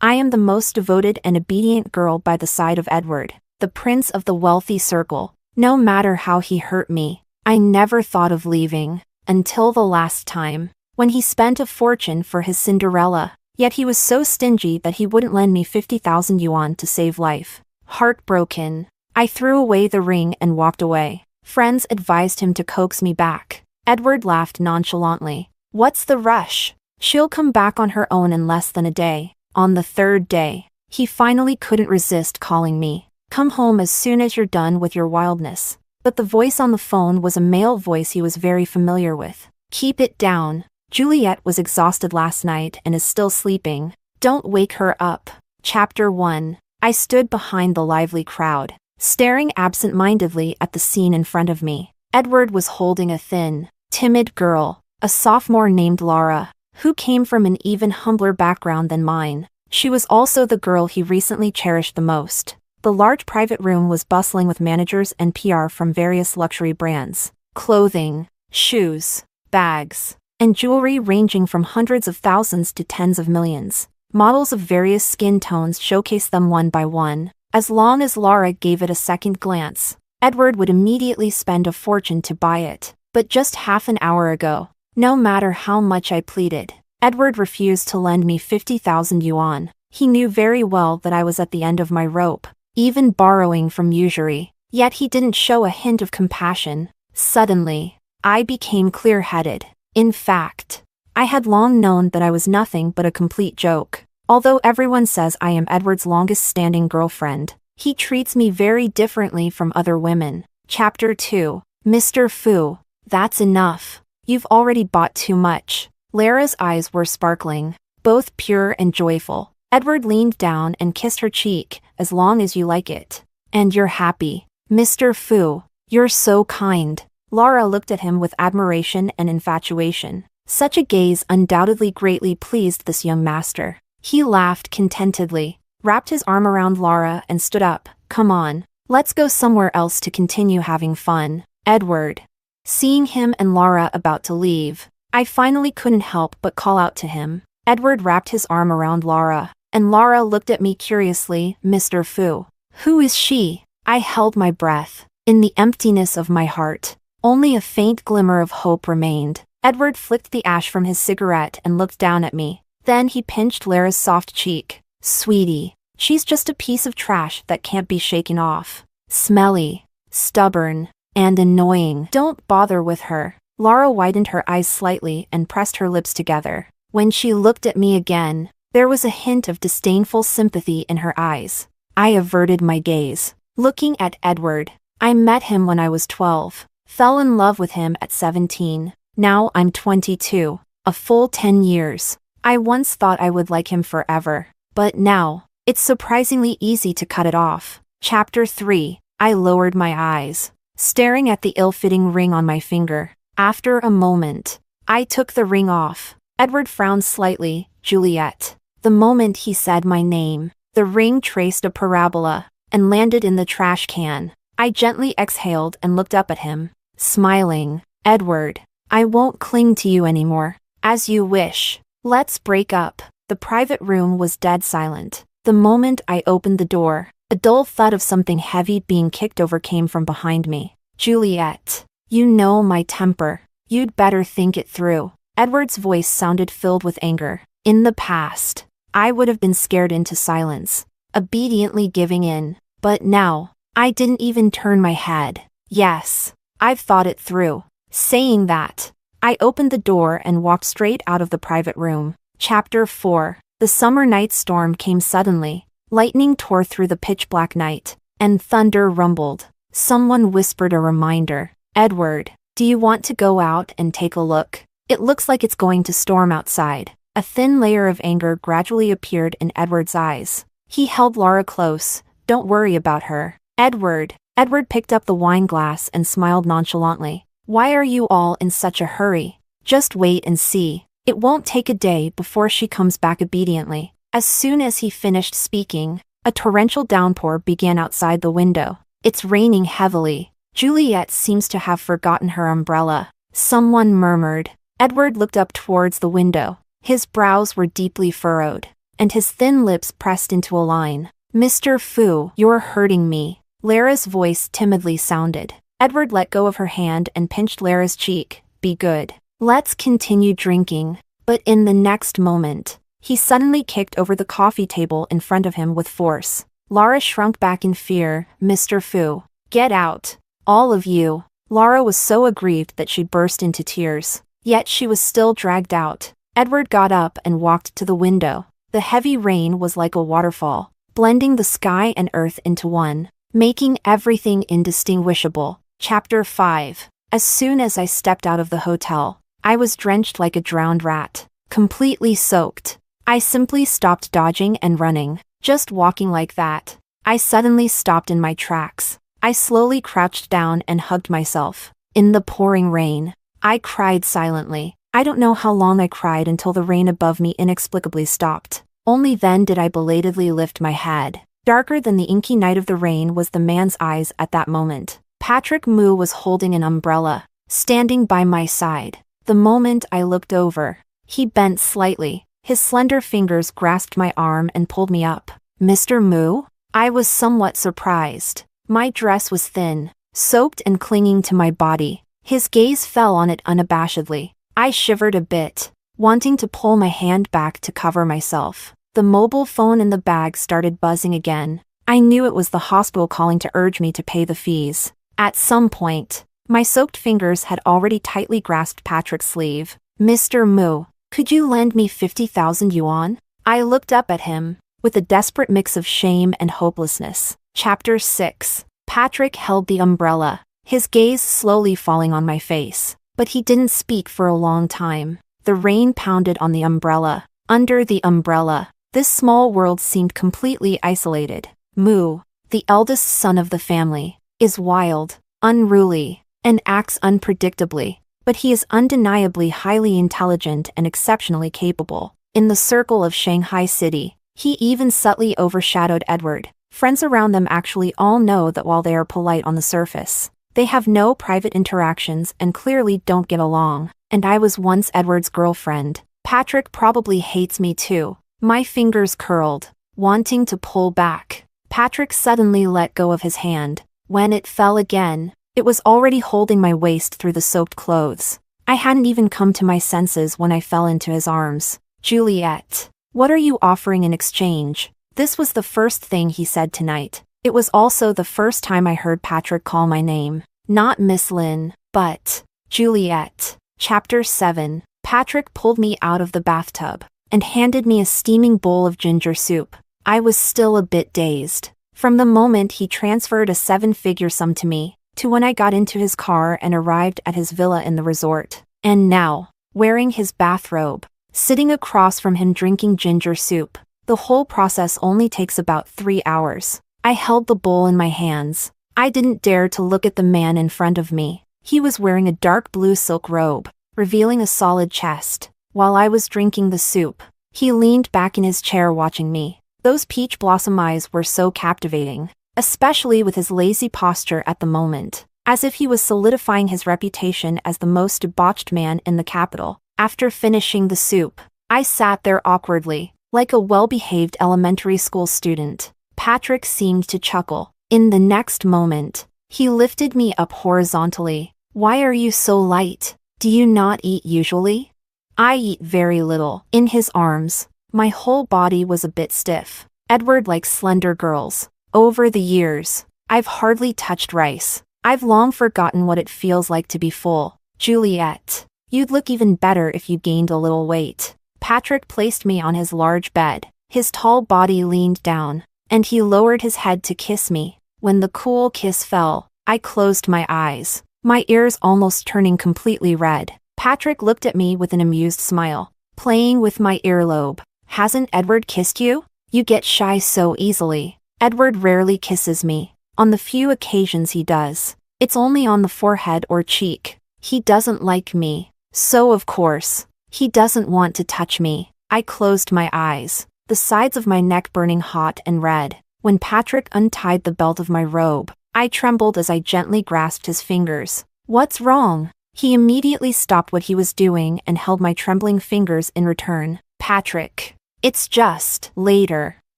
I am the most devoted and obedient girl by the side of Edward, the prince of the wealthy circle. No matter how he hurt me, I never thought of leaving, until the last time, when he spent a fortune for his Cinderella, yet he was so stingy that he wouldn't lend me 50,000 yuan to save life. Heartbroken, I threw away the ring and walked away. Friends advised him to coax me back. Edward laughed nonchalantly. What's the rush? She'll come back on her own in less than a day. On the third day, he finally couldn't resist calling me. Come home as soon as you're done with your wildness. But the voice on the phone was a male voice he was very familiar with. Keep it down. Juliet was exhausted last night and is still sleeping. Don't wake her up. Chapter 1. I stood behind the lively crowd, staring absent-mindedly at the scene in front of me. Edward was holding a thin, timid girl, a sophomore named Laura, who came from an even humbler background than mine. She was also the girl he recently cherished the most. The large private room was bustling with managers and PR from various luxury brands. Clothing, shoes, bags, and jewelry ranging from hundreds of thousands to tens of millions. Models of various skin tones showcased them one by one. As long as Laura gave it a second glance, Edward would immediately spend a fortune to buy it. But just half an hour ago, no matter how much I pleaded, Edward refused to lend me 50,000 yuan. He knew very well that I was at the end of my rope, even borrowing from usury. Yet he didn't show a hint of compassion. Suddenly, I became clear-headed. In fact, I had long known that I was nothing but a complete joke. Although everyone says I am Edward's longest-standing girlfriend, he treats me very differently from other women. Chapter 2. Mr. Fu, that's enough. You've already bought too much. Lara's eyes were sparkling, both pure and joyful. Edward leaned down and kissed her cheek. As long as you like it. And you're happy. Mr. Fu, you're so kind. Laura looked at him with admiration and infatuation. Such a gaze undoubtedly greatly pleased this young master. He laughed contentedly, wrapped his arm around Laura and stood up. Come on, let's go somewhere else to continue having fun. Edward. Seeing him and Laura about to leave, I finally couldn't help but call out to him. Edward wrapped his arm around Laura, and Laura looked at me curiously. Mr. Fu, who is she? I held my breath. In the emptiness of my heart, only a faint glimmer of hope remained. Edward flicked the ash from his cigarette and looked down at me. Then he pinched Lara's soft cheek. Sweetie, she's just a piece of trash that can't be shaken off. Smelly, stubborn, and annoying. Don't bother with her. Laura widened her eyes slightly and pressed her lips together. When she looked at me again, there was a hint of disdainful sympathy in her eyes. I averted my gaze. Looking at Edward, I met him when I was 12. Fell in love with him at 17. Now I'm 22. A full 10 years. I once thought I would like him forever. But now, it's surprisingly easy to cut it off. Chapter 3. I lowered my eyes, staring at the ill-fitting ring on my finger. After a moment, I took the ring off. Edward frowned slightly. Juliet. The moment he said my name, the ring traced a parabola and landed in the trash can. I gently exhaled and looked up at him, smiling. Edward, I won't cling to you anymore. As you wish. Let's break up. The private room was dead silent. The moment I opened the door, a dull thud of something heavy being kicked over came from behind me. Juliet, you know my temper. You'd better think it through. Edward's voice sounded filled with anger. In the past, I would have been scared into silence, obediently giving in. But now, I didn't even turn my head. Yes, I've thought it through. Saying that, I opened the door and walked straight out of the private room. Chapter 4. The summer night storm came suddenly. Lightning tore through the pitch-black night, and thunder rumbled. Someone whispered a reminder. Edward, do you want to go out and take a look? It looks like it's going to storm outside. A thin layer of anger gradually appeared in Edward's eyes. He held Laura close. Don't worry about her. Edward. Edward picked up the wine glass and smiled nonchalantly. Why are you all in such a hurry? Just wait and see. It won't take a day before she comes back obediently. As soon as he finished speaking, a torrential downpour began outside the window. It's raining heavily. Juliet seems to have forgotten her umbrella. Someone murmured. Edward looked up towards the window. His brows were deeply furrowed. and his thin lips pressed into a line. "Mr. Fu, you're hurting me," Lara's voice timidly sounded. Edward let go of her hand and pinched Lara's cheek. "Be good. Let's continue drinking." But in the next moment, he suddenly kicked over the coffee table in front of him with force. Lara shrunk back in fear. "Mr. Fu, get out. All of you." Lara was so aggrieved that she burst into tears. Yet she was still dragged out. Edward got up and walked to the window. The heavy rain was like a waterfall, blending the sky and earth into one, making everything indistinguishable. Chapter 5. As soon as I stepped out of the hotel, I was drenched like a drowned rat, completely soaked. I simply stopped dodging and running, just walking like that. I suddenly stopped in my tracks. I slowly crouched down and hugged myself. In the pouring rain, I cried silently. I don't know how long I cried until the rain above me inexplicably stopped. Only then did I belatedly lift my head. Darker than the inky night of the rain was the man's eyes at that moment. Patrick Moo was holding an umbrella, standing by my side. The moment I looked over, he bent slightly. His slender fingers grasped my arm and pulled me up. "Mr. Moo?" I was somewhat surprised. My dress was thin, soaked and clinging to my body. His gaze fell on it unabashedly. I shivered a bit, wanting to pull my hand back to cover myself. The mobile phone in the bag started buzzing again. I knew it was the hospital calling to urge me to pay the fees. At some point, my soaked fingers had already tightly grasped Patrick's sleeve. "Mr. Moo, could you lend me 50,000 yuan? I looked up at him, with a desperate mix of shame and hopelessness. Chapter 6. Patrick held the umbrella, his gaze slowly falling on my face. But he didn't speak for a long time. The rain pounded on the umbrella. Under the umbrella, this small world seemed completely isolated. Moo, the eldest son of the family, is wild, unruly, and acts unpredictably. But he is undeniably highly intelligent and exceptionally capable. In the circle of Shanghai City, he even subtly overshadowed Edward. Friends around them actually all know that while they are polite on the surface, they have no private interactions and clearly don't get along. And I was once Edward's girlfriend. Patrick probably hates me too. My fingers curled, wanting to pull back. Patrick suddenly let go of his hand. When it fell again, it was already holding my waist through the soaked clothes. I hadn't even come to my senses when I fell into his arms. "Juliet, what are you offering in exchange?" This was the first thing he said tonight. It was also the first time I heard Patrick call my name. Not Miss Lin, but Juliet. Chapter 7. Patrick pulled me out of the bathtub and handed me a steaming bowl of ginger soup. I was still a bit dazed. From the moment he transferred a 7-figure sum to me, to when I got into his car and arrived at his villa in the resort. And now, wearing his bathrobe, sitting across from him drinking ginger soup. The whole process only takes about 3 hours. I held the bowl in my hands. I didn't dare to look at the man in front of me. He was wearing a dark blue silk robe, revealing a solid chest. While I was drinking the soup, he leaned back in his chair watching me. Those peach blossom eyes were so captivating, especially with his lazy posture at the moment, as if he was solidifying his reputation as the most debauched man in the capital. After finishing the soup, I sat there awkwardly, like a well-behaved elementary school student. Patrick seemed to chuckle. In the next moment, he lifted me up horizontally. "Why are you so light? Do you not eat usually?" "I eat very little." In his arms, my whole body was a bit stiff. Edward likes slender girls. Over the years, I've hardly touched rice. I've long forgotten what it feels like to be full. "Juliet, you'd look even better if you gained a little weight." Patrick placed me on his large bed. His tall body leaned down, and he lowered his head to kiss me. When the cool kiss fell, I closed my eyes, my ears almost turning completely red. Patrick looked at me with an amused smile, playing with my earlobe. "Hasn't Edward kissed you? You get shy so easily." Edward rarely kisses me. On the few occasions he does, it's only on the forehead or cheek. He doesn't like me, so of course, he doesn't want to touch me. I closed my eyes, the sides of my neck burning hot and red. When Patrick untied the belt of my robe, I trembled as I gently grasped his fingers. "What's wrong?" He immediately stopped what he was doing and held my trembling fingers in return. "Patrick, It's just later.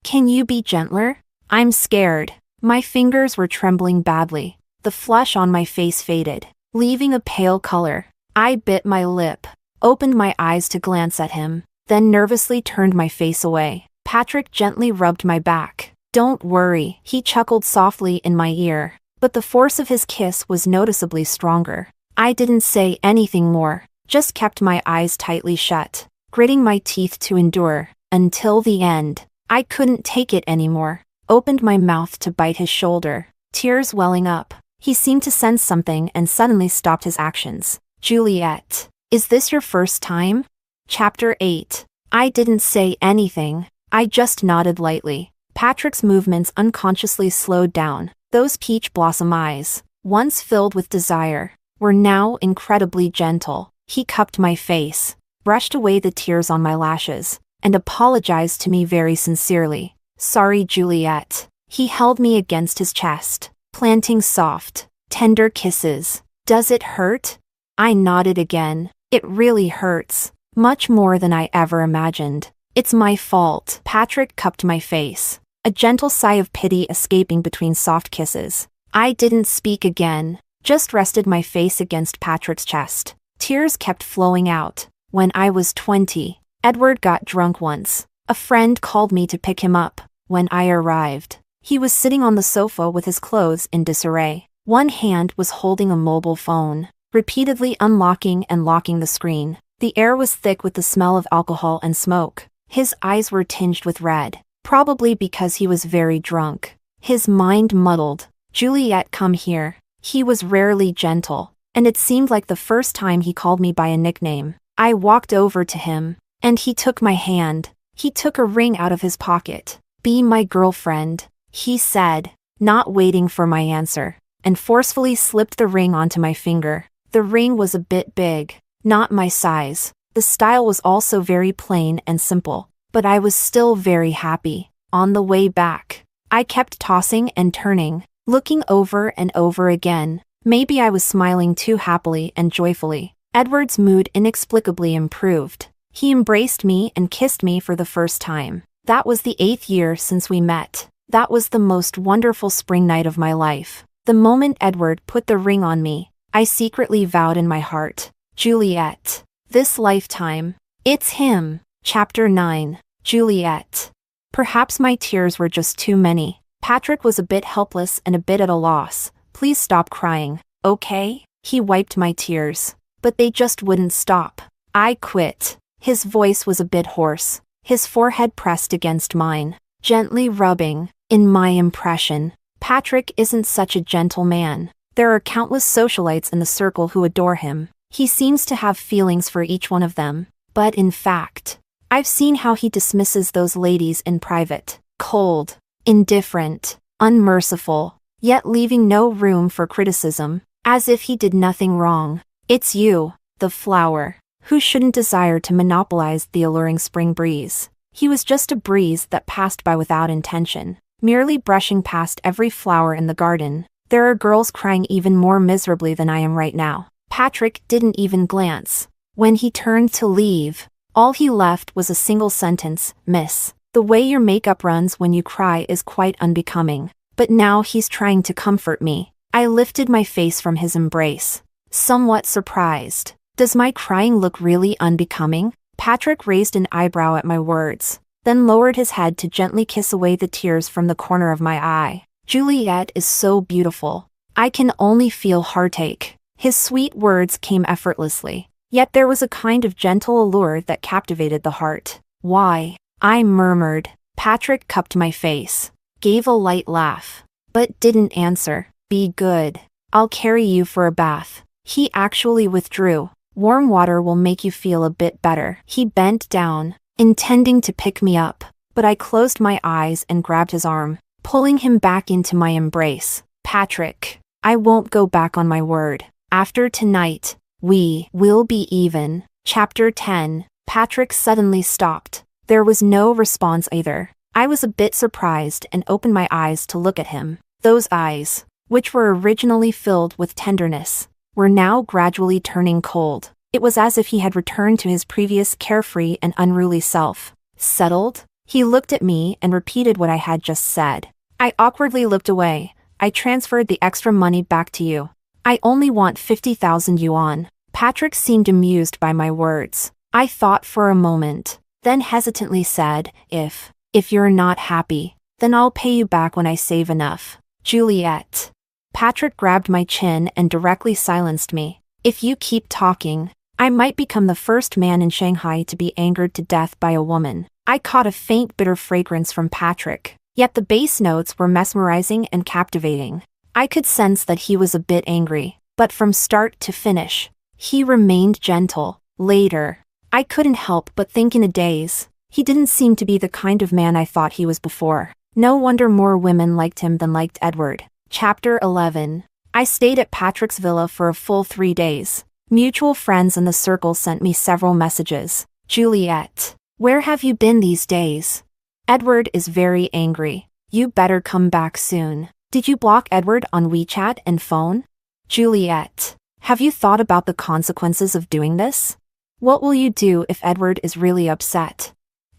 Can you be gentler? I'm scared. My fingers were trembling badly. The flush on my face faded, leaving a pale color. I bit my lip, opened my eyes to glance at him, then nervously turned my face away. Patrick gently rubbed my back. Don't worry, he chuckled softly in my ear, but the force of his kiss was noticeably stronger. I didn't say anything more, just kept my eyes tightly shut, gritting my teeth to endure, until the end. I couldn't take it anymore. Opened my mouth to bite his shoulder, tears welling up. He seemed to sense something and suddenly stopped his actions. Juliet, is this your first time? Chapter 8. I didn't say anything. I just nodded lightly. Patrick's movements unconsciously slowed down. Those peach blossom eyes, once filled with desire, were now incredibly gentle. He cupped my face, brushed away the tears on my lashes, and apologized to me very sincerely. Sorry, Juliet. He held me against his chest, planting soft, tender kisses. Does it hurt? I nodded again. It really hurts. Much more than I ever imagined. It's my fault. Patrick cupped my face, a gentle sigh of pity escaping between soft kisses. I didn't speak again, just rested my face against Patrick's chest. Tears kept flowing out. When I was 20, Edward got drunk once. A friend called me to pick him up. When I arrived, he was sitting on the sofa with his clothes in disarray. One hand was holding a mobile phone, repeatedly unlocking and locking the screen. The air was thick with the smell of alcohol and smoke. His eyes were tinged with red, probably because he was very drunk. His mind muddled. Juliet, come here. He was rarely gentle, and it seemed like the first time he called me by a nickname. I walked over to him, and he took my hand. He took a ring out of his pocket. Be my girlfriend, he said, not waiting for my answer, and forcefully slipped the ring onto my finger. The ring was a bit big, not my size. The style was also very plain and simple, but I was still very happy. On the way back, I kept tossing and turning, looking over and over again. Maybe I was smiling too happily and joyfully. Edward's mood inexplicably improved. He embraced me and kissed me for the first time. That was the 8th year since we met. That was the most wonderful spring night of my life. The moment Edward put the ring on me, I secretly vowed in my heart, Juliet, this lifetime. It's him. Chapter 9. Juliet. Perhaps my tears were just too many. Patrick was a bit helpless and a bit at a loss. Please stop crying, okay? He wiped my tears, but they just wouldn't stop. I quit. His voice was a bit hoarse, his forehead pressed against mine, gently rubbing. In my impression, Patrick isn't such a gentle man. There are countless socialites in the circle who adore him. He seems to have feelings for each one of them. But in fact, I've seen how he dismisses those ladies in private. Cold, indifferent, unmerciful, yet leaving no room for criticism, as if he did nothing wrong. It's you, the flower, who shouldn't desire to monopolize the alluring spring breeze. He was just a breeze that passed by without intention, merely brushing past every flower in the garden. There are girls crying even more miserably than I am right now. Patrick didn't even glance. When he turned to leave, all he left was a single sentence, Miss, the way your makeup runs when you cry is quite unbecoming. But now he's trying to comfort me. I lifted my face from his embrace, somewhat surprised. Does my crying look really unbecoming? Patrick raised an eyebrow at my words, then lowered his head to gently kiss away the tears from the corner of my eye. Juliet is so beautiful. I can only feel heartache. His sweet words came effortlessly, yet there was a kind of gentle allure that captivated the heart. Why? I murmured. Patrick cupped my face, gave a light laugh, but didn't answer. Be good. I'll carry you for a bath. He actually withdrew. Warm water will make you feel a bit better. He bent down, intending to pick me up, but I closed my eyes and grabbed his arm, pulling him back into my embrace. Patrick, I won't go back on my word. After tonight, we will be even. Chapter 10. Patrick suddenly stopped. There was no response either. I was a bit surprised and opened my eyes to look at him. Those eyes, which were originally filled with tenderness, were now gradually turning cold. It was as if he had returned to his previous carefree and unruly self. Settled? He looked at me and repeated what I had just said. I awkwardly looked away. I transferred the extra money back to you. I only want 50,000 yuan. Patrick seemed amused by my words. I thought for a moment, then hesitantly said, If you're not happy, then I'll pay you back when I save enough. Juliet. Patrick grabbed my chin and directly silenced me. If you keep talking, I might become the first man in Shanghai to be angered to death by a woman. I caught a faint bitter fragrance from Patrick, yet the bass notes were mesmerizing and captivating. I could sense that he was a bit angry, but from start to finish, he remained gentle. Later, I couldn't help but think in a daze. He didn't seem to be the kind of man I thought he was before. No wonder more women liked him than liked Edward. Chapter 11. I stayed at Patrick's villa for a full 3 days. Mutual friends in the circle sent me several messages. Juliet, where have you been these days? Edward is very angry. You better come back soon. Did you block Edward on WeChat and phone? Juliet, have you thought about the consequences of doing this? What will you do if Edward is really upset?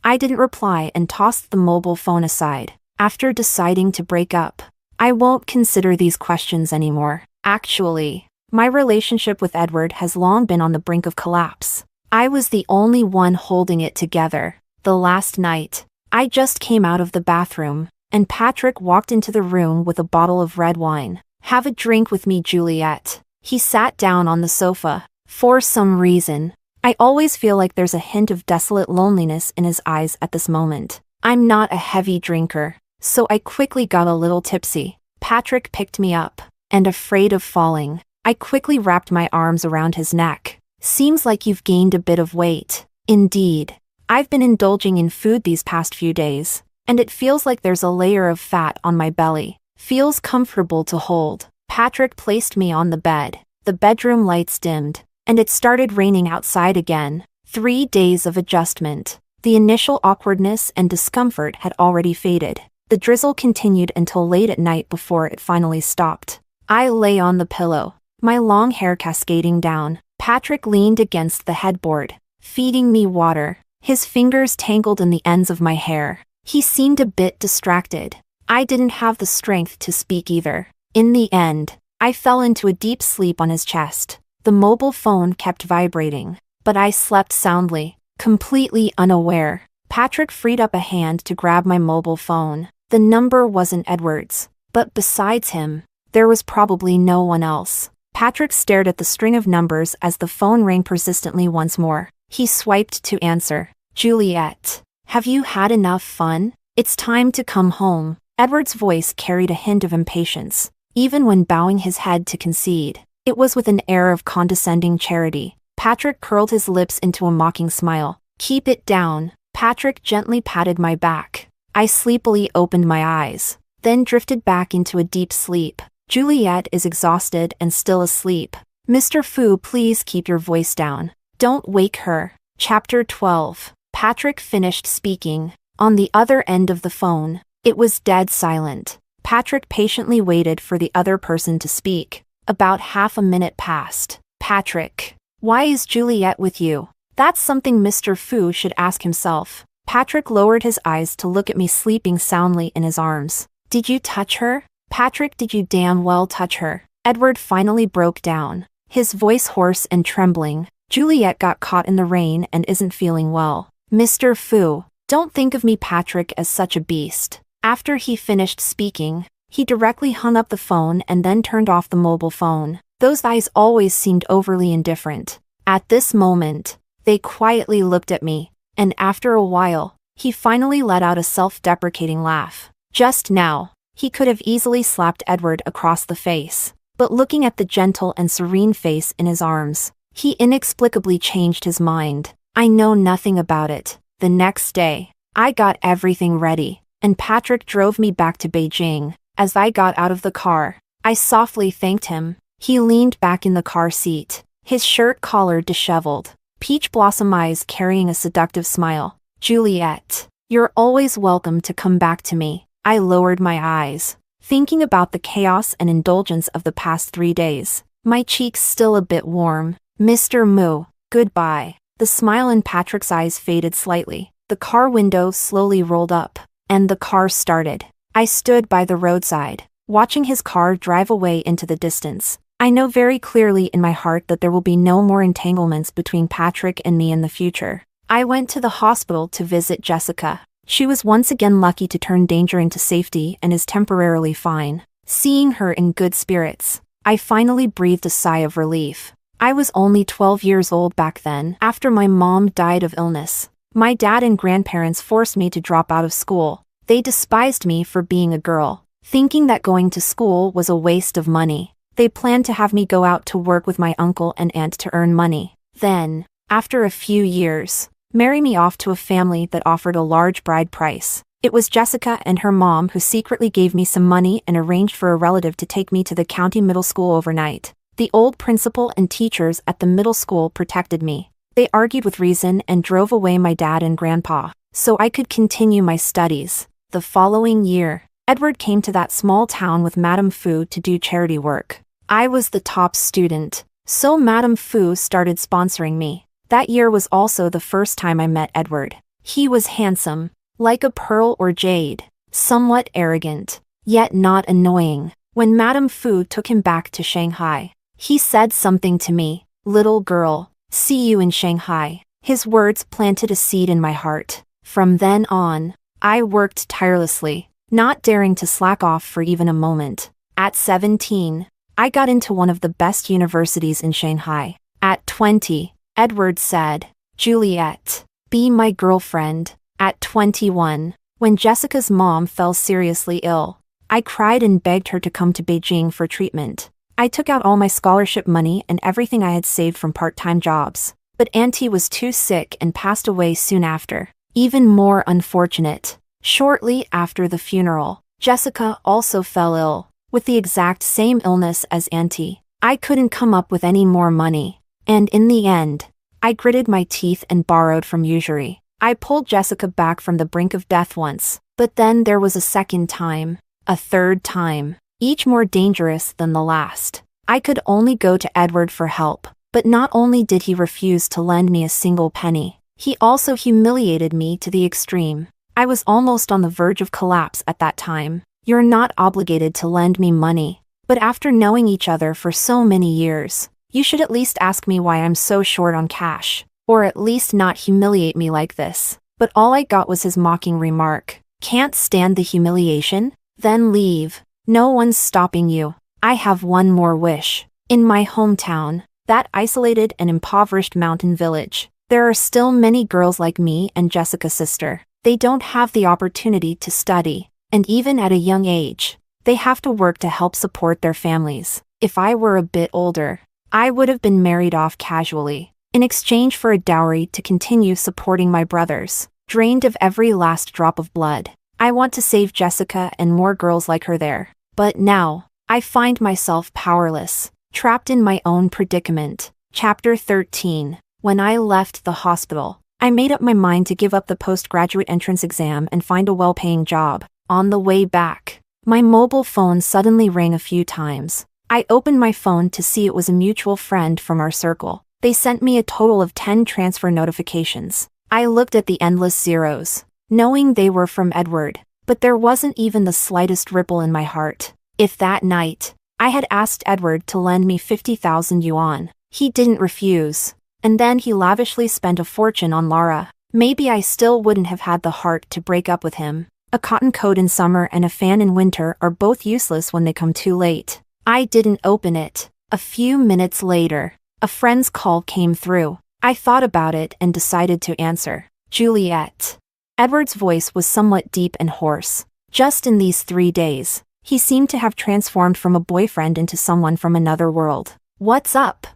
I didn't reply and tossed the mobile phone aside. After deciding to break up, I won't consider these questions anymore. Actually, my relationship with Edward has long been on the brink of collapse. I was the only one holding it together. The last night, I just came out of the bathroom, and Patrick walked into the room with a bottle of red wine. Have a drink with me, Juliet. He sat down on the sofa. For some reason, I always feel like there's a hint of desolate loneliness in his eyes at this moment. I'm not a heavy drinker, so I quickly got a little tipsy. Patrick picked me up, and afraid of falling, I quickly wrapped my arms around his neck. Seems like you've gained a bit of weight. Indeed. I've been indulging in food these past few days, and it feels like there's a layer of fat on my belly. Feels comfortable to hold. Patrick placed me on the bed. The bedroom lights dimmed, and it started raining outside again. 3 days of adjustment. The initial awkwardness and discomfort had already faded. The drizzle continued until late at night before it finally stopped. I lay on the pillow, my long hair cascading down. Patrick leaned against the headboard, feeding me water. His fingers tangled in the ends of my hair. He seemed a bit distracted. I didn't have the strength to speak either. In the end, I fell into a deep sleep on his chest. The mobile phone kept vibrating, but I slept soundly, completely unaware. Patrick freed up a hand to grab my mobile phone. The number wasn't Edward's, but besides him, there was probably no one else. Patrick stared at the string of numbers as the phone rang persistently once more. He swiped to answer. Juliet, have you had enough fun? It's time to come home. Edward's voice carried a hint of impatience, even when bowing his head to concede. It was with an air of condescending charity. Patrick curled his lips into a mocking smile. Keep it down. Patrick gently patted my back. I sleepily opened my eyes, then drifted back into a deep sleep. Juliet is exhausted and still asleep. Mr. Fu, please keep your voice down. Don't wake her. Chapter 12. Patrick finished speaking. On the other end of the phone, it was dead silent. Patrick patiently waited for the other person to speak. About half a minute passed. Patrick, why is Juliet with you? That's something Mr. Fu should ask himself. Patrick lowered his eyes to look at me sleeping soundly in his arms. Did you touch her? Patrick, did you damn well touch her? Edward finally broke down, his voice hoarse and trembling. Juliet got caught in the rain and isn't feeling well. Mr. Fu, don't think of me, Patrick, as such a beast. After he finished speaking, he directly hung up the phone and then turned off the mobile phone. Those eyes always seemed overly indifferent. At this moment, they quietly looked at me, and after a while, he finally let out a self-deprecating laugh. Just now, he could have easily slapped Edward across the face, but looking at the gentle and serene face in his arms, he inexplicably changed his mind. I know nothing about it. The next day, I got everything ready, and Patrick drove me back to Beijing. As I got out of the car, I softly thanked him. He leaned back in the car seat, his shirt collar disheveled, peach blossom eyes carrying a seductive smile. Juliet, you're always welcome to come back to me. I lowered my eyes, thinking about the chaos and indulgence of the past 3 days, my cheeks still a bit warm. Mr. Mu, goodbye. The smile in Patrick's eyes faded slightly. The car window slowly rolled up, and the car started. I stood by the roadside, watching his car drive away into the distance. I know very clearly in my heart that there will be no more entanglements between Patrick and me in the future. I went to the hospital to visit Jessica. She was once again lucky to turn danger into safety and is temporarily fine. Seeing her in good spirits, I finally breathed a sigh of relief. I was only 12 years old back then, after my mom died of illness. My dad and grandparents forced me to drop out of school. They despised me for being a girl, thinking that going to school was a waste of money. They planned to have me go out to work with my uncle and aunt to earn money. Then, after a few years, marry me off to a family that offered a large bride price. It was Jessica and her mom who secretly gave me some money and arranged for a relative to take me to the county middle school overnight. The old principal and teachers at the middle school protected me. They argued with reason and drove away my dad and grandpa, so I could continue my studies. The following year, Edward came to that small town with Madame Fu to do charity work. I was the top student, so Madame Fu started sponsoring me. That year was also the first time I met Edward. He was handsome, like a pearl or jade, somewhat arrogant, yet not annoying. When Madame Fu took him back to Shanghai, he said something to me, "Little girl, see you in Shanghai." His words planted a seed in my heart. From then on, I worked tirelessly, not daring to slack off for even a moment. At 17, I got into one of the best universities in Shanghai. At 20, Edward said, "Juliet, be my girlfriend." At 21, when Jessica's mom fell seriously ill, I cried and begged her to come to Beijing for treatment. I took out all my scholarship money and everything I had saved from part-time jobs. But Auntie was too sick and passed away soon after. Even more unfortunate, shortly after the funeral, Jessica also fell ill, with the exact same illness as Auntie. I couldn't come up with any more money, and in the end, I gritted my teeth and borrowed from usury. I pulled Jessica back from the brink of death once, but then there was a second time, a third time, each more dangerous than the last. I could only go to Edward for help, but not only did he refuse to lend me a single penny, he also humiliated me to the extreme. I was almost on the verge of collapse at that time. "You're not obligated to lend me money, but after knowing each other for so many years, you should at least ask me why I'm so short on cash, or at least not humiliate me like this." But all I got was his mocking remark, "Can't stand the humiliation? Then leave. No one's stopping you. I have one more wish." In my hometown, that isolated and impoverished mountain village, there are still many girls like me and Jessica's sister. They don't have the opportunity to study, and even at a young age, they have to work to help support their families. If I were a bit older, I would have been married off casually, in exchange for a dowry to continue supporting my brothers, drained of every last drop of blood. I want to save Jessica and more girls like her there. But now, I find myself powerless, trapped in my own predicament. Chapter 13. When I left the hospital, I made up my mind to give up the postgraduate entrance exam and find a well-paying job. On the way back, my mobile phone suddenly rang a few times. I opened my phone to see it was a mutual friend from our circle. They sent me a total of 10 transfer notifications. I looked at the endless zeros, knowing they were from Edward, but there wasn't even the slightest ripple in my heart. If that night, I had asked Edward to lend me 50,000 yuan, he didn't refuse, and then he lavishly spent a fortune on Lara, maybe I still wouldn't have had the heart to break up with him. A cotton coat in summer and a fan in winter are both useless when they come too late. I didn't open it. A few minutes later, a friend's call came through. I thought about it and decided to answer. "Juliet." Edward's voice was somewhat deep and hoarse. Just in these 3 days, he seemed to have transformed from a boyfriend into someone from another world. "What's up?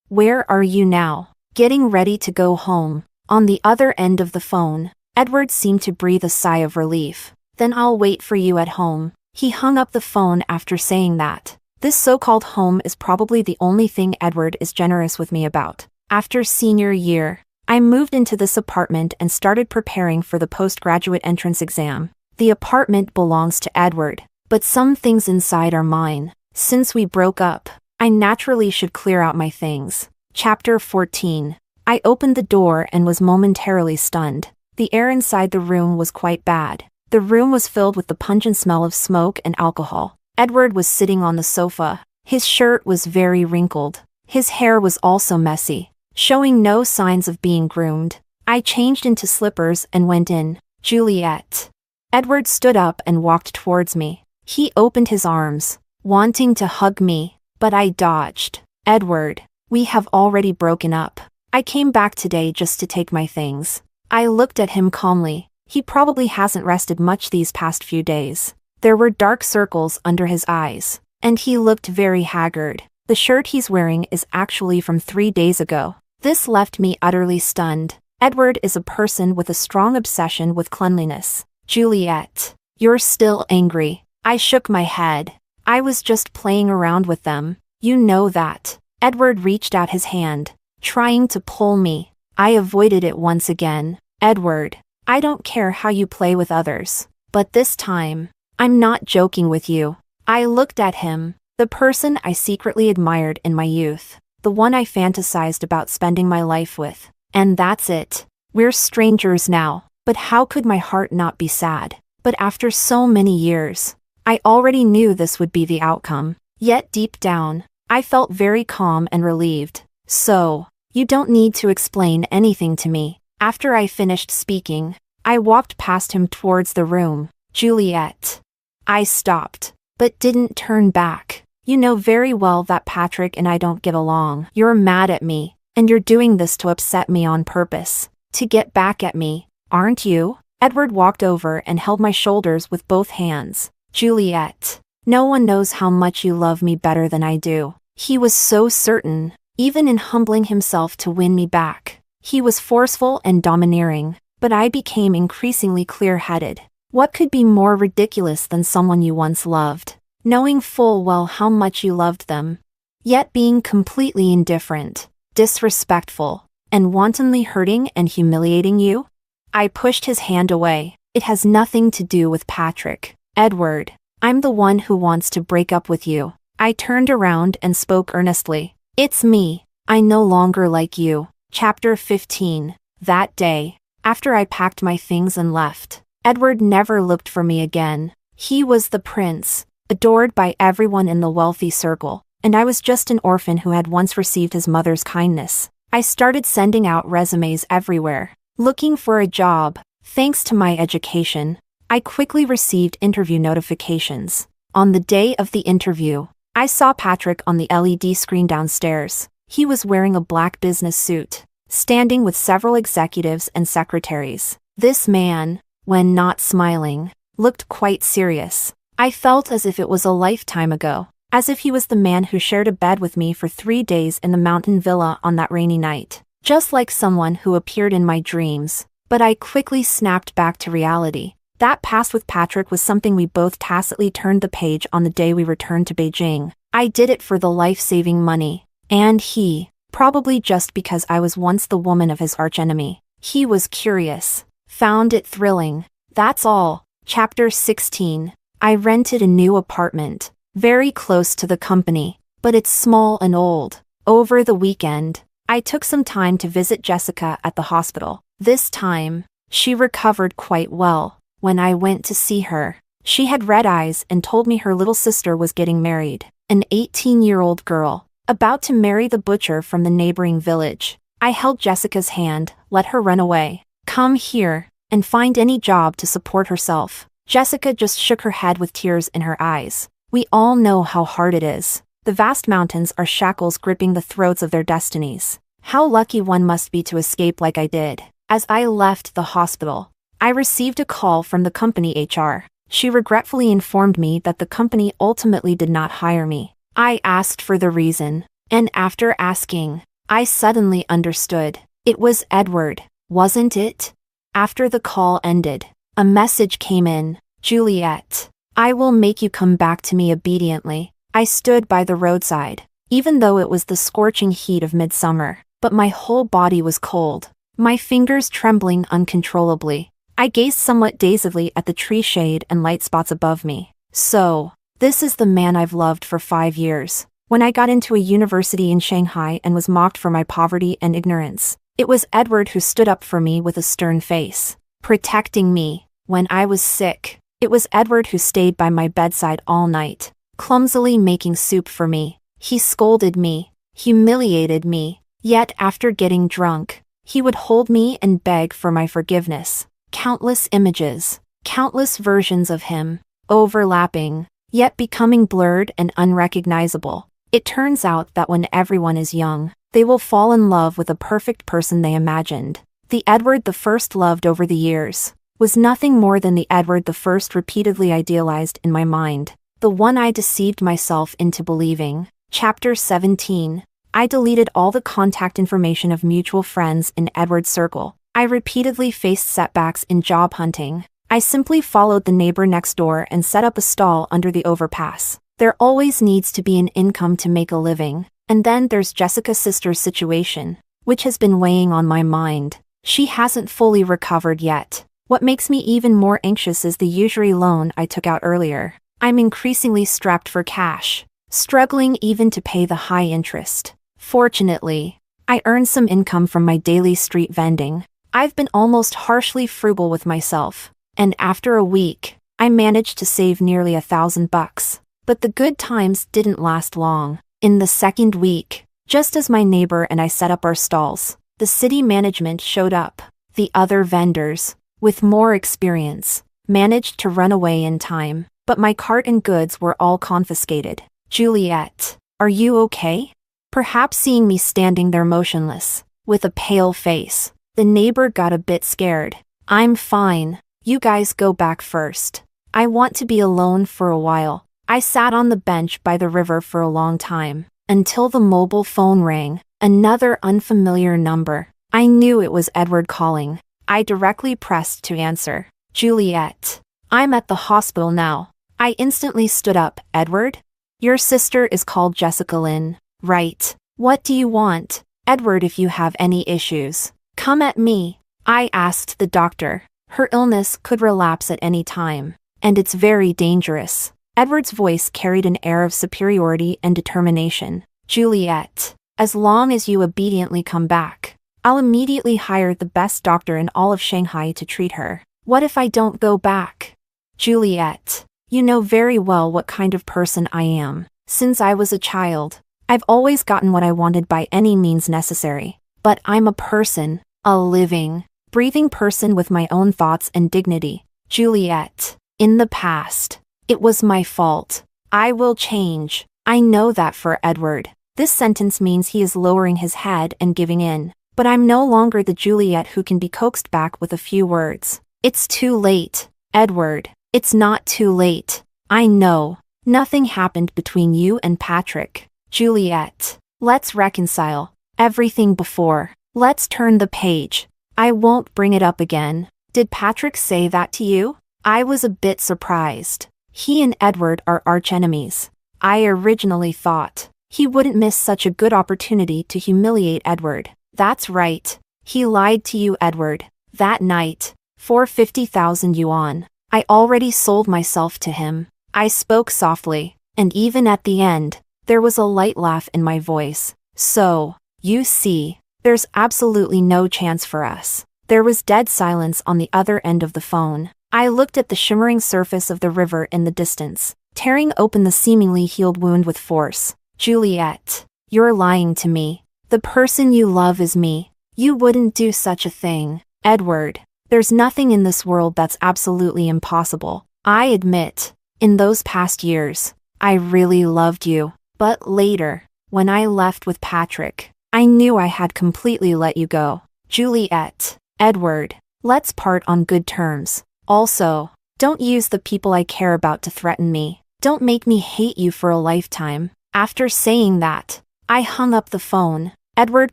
Where are you now?" "Getting ready to go home." On the other end of the phone, Edward seemed to breathe a sigh of relief. "Then I'll wait for you at home." He hung up the phone after saying that. This so-called home is probably the only thing Edward is generous with me about. After senior year, I moved into this apartment and started preparing for the postgraduate entrance exam. The apartment belongs to Edward, but some things inside are mine. Since we broke up, I naturally should clear out my things. Chapter 14. I opened the door and was momentarily stunned. The air inside the room was quite bad. The room was filled with the pungent smell of smoke and alcohol. Edward was sitting on the sofa. His shirt was very wrinkled. His hair was also messy, showing no signs of being groomed. I changed into slippers and went in. Juliet. Edward stood up and walked towards me. He opened his arms, wanting to hug me, but I dodged. Edward, we have already broken up. I came back today just to take my things. I looked at him calmly. He probably hasn't rested much these past few days. There were dark circles under his eyes, and he looked very haggard. The shirt he's wearing is actually from 3 days ago. This left me utterly stunned. Edward is a person with a strong obsession with cleanliness. Juliet, you're still angry. I shook my head. I was just playing around with them. You know that. Edward reached out his hand, trying to pull me. I avoided it once again. Edward, I don't care how you play with others, but this time, I'm not joking with you. I looked at him, the person I secretly admired in my youth, the one I fantasized about spending my life with. And that's it. We're strangers now, but how could my heart not be sad? But after so many years, I already knew this would be the outcome. Yet deep down, I felt very calm and relieved. So, you don't need to explain anything to me. After I finished speaking, I walked past him towards the room. Juliet. I stopped, but didn't turn back. You know very well that Patrick and I don't get along. You're mad at me, and you're doing this to upset me on purpose. To get back at me, aren't you? Edward walked over and held my shoulders with both hands. Juliet, no one knows how much you love me better than I do. He was so certain, even in humbling himself to win me back. He was forceful and domineering, but I became increasingly clear-headed. What could be more ridiculous than someone you once loved, knowing full well how much you loved them, yet being completely indifferent, disrespectful, and wantonly hurting and humiliating you? I pushed his hand away. It has nothing to do with Patrick. Edward, I'm the one who wants to break up with you. I turned around and spoke earnestly. It's me. I no longer like you. Chapter 15. That day, after I packed my things and left, Edward never looked for me again. He was the prince, adored by everyone in the wealthy circle, and I was just an orphan who had once received his mother's kindness. I started sending out resumes everywhere, looking for a job. Thanks to my education, I quickly received interview notifications. On the day of the interview, I saw Patrick on the LED screen downstairs. He was wearing a black business suit, standing with several executives and secretaries. This man, when not smiling, looked quite serious. I felt as if it was a lifetime ago, as if he was the man who shared a bed with me for 3 days in the mountain villa on that rainy night, just like someone who appeared in my dreams. But I quickly snapped back to reality. That past with Patrick was something we both tacitly turned the page on the day we returned to Beijing. I did it for the life-saving money. And he, probably just because I was once the woman of his archenemy, he was curious, found it thrilling. That's all. Chapter 16. I rented a new apartment, very close to the company, but it's small and old. Over the weekend, I took some time to visit Jessica at the hospital. This time, she recovered quite well. When I went to see her, she had red eyes and told me her little sister was getting married, an 18-year-old girl, about to marry the butcher from the neighboring village. I held Jessica's hand, let her run away. Come here, and find any job to support herself. Jessica just shook her head with tears in her eyes. We all know how hard it is. The vast mountains are shackles gripping the throats of their destinies. How lucky one must be to escape like I did. As I left the hospital, I received a call from the company HR. She regretfully informed me that the company ultimately did not hire me. I asked for the reason, and after asking, I suddenly understood. It was Edward, wasn't it? After the call ended, a message came in. Juliet, I will make you come back to me obediently. I stood by the roadside, even though it was the scorching heat of midsummer, but my whole body was cold, my fingers trembling uncontrollably. I gazed somewhat dazedly at the tree shade and light spots above me. So, this is the man I've loved for 5 years. When I got into a university in Shanghai and was mocked for my poverty and ignorance, it was Edward who stood up for me with a stern face. protecting me when I was sick. It was Edward who stayed by my bedside all night, clumsily making soup for me. He scolded me, humiliated me, yet after getting drunk, he would hold me and beg for my forgiveness. Countless images, countless versions of him, overlapping, yet becoming blurred and unrecognizable. It turns out that when everyone is young, they will fall in love with a perfect person they imagined. The Edward the First loved over the years was nothing more than the Edward the First repeatedly idealized in my mind, the one I deceived myself into believing. Chapter 17. I deleted all the contact information of mutual friends in Edward's circle. I repeatedly faced setbacks in job hunting. I simply followed the neighbor next door and set up a stall under the overpass. There always needs to be an income to make a living. And then there's Jessica's sister's situation, which has been weighing on my mind. She hasn't fully recovered yet. What makes me even more anxious is the usury loan I took out earlier. I'm increasingly strapped for cash, struggling even to pay the high interest. Fortunately, I earned some income from my daily street vending. I've been almost harshly frugal with myself, and after a week, I managed to save nearly $1,000. But the good times didn't last long. In the second week, just as my neighbor and I set up our stalls, the city management showed up. The other vendors, with more experience, managed to run away in time, but my cart and goods were all confiscated. Juliet, are you okay? Perhaps seeing me standing there motionless, with a pale face, the neighbor got a bit scared. I'm fine. You guys go back first. I want to be alone for a while. I sat on the bench by the river for a long time, until the mobile phone rang, another unfamiliar number. I knew it was Edward calling. I directly pressed to answer. Juliet, I'm at the hospital now. I instantly stood up. Edward? Your sister is called Jessica Lynn, right? What do you want? Edward, if you have any issues, come at me. I asked the doctor. Her illness could relapse at any time, and it's very dangerous. Edward's voice carried an air of superiority and determination. Juliet, as long as you obediently come back, I'll immediately hire the best doctor in all of Shanghai to treat her. What if I don't go back? Juliet, you know very well what kind of person I am. Since I was a child, I've always gotten what I wanted by any means necessary. But I'm a person, a living, breathing person with my own thoughts and dignity. Juliet, in the past, it was my fault. I will change. I know that for Edward. This sentence means he is lowering his head and giving in. But I'm no longer the Juliet who can be coaxed back with a few words. It's too late, Edward. It's not too late. I know. Nothing happened between you and Patrick. Juliet, let's reconcile. Everything before. Let's turn the page. I won't bring it up again. Did Patrick say that to you? I was a bit surprised. He and Edward are archenemies. I originally thought he wouldn't miss such a good opportunity to humiliate Edward. That's right. He lied to you, Edward. That night, for 50,000 yuan. I already sold myself to him. I spoke softly, and even at the end, there was a light laugh in my voice. So, you see, there's absolutely no chance for us. There was dead silence on the other end of the phone. I looked at the shimmering surface of the river in the distance, tearing open the seemingly healed wound with force. Juliet, you're lying to me. The person you love is me. You wouldn't do such a thing. Edward, there's nothing in this world that's absolutely impossible. I admit, in those past years, I really loved you. But later, when I left with Patrick, I knew I had completely let you go. Juliet, Edward, let's part on good terms. Also, don't use the people I care about to threaten me. Don't make me hate you for a lifetime. After saying that, I hung up the phone. Edward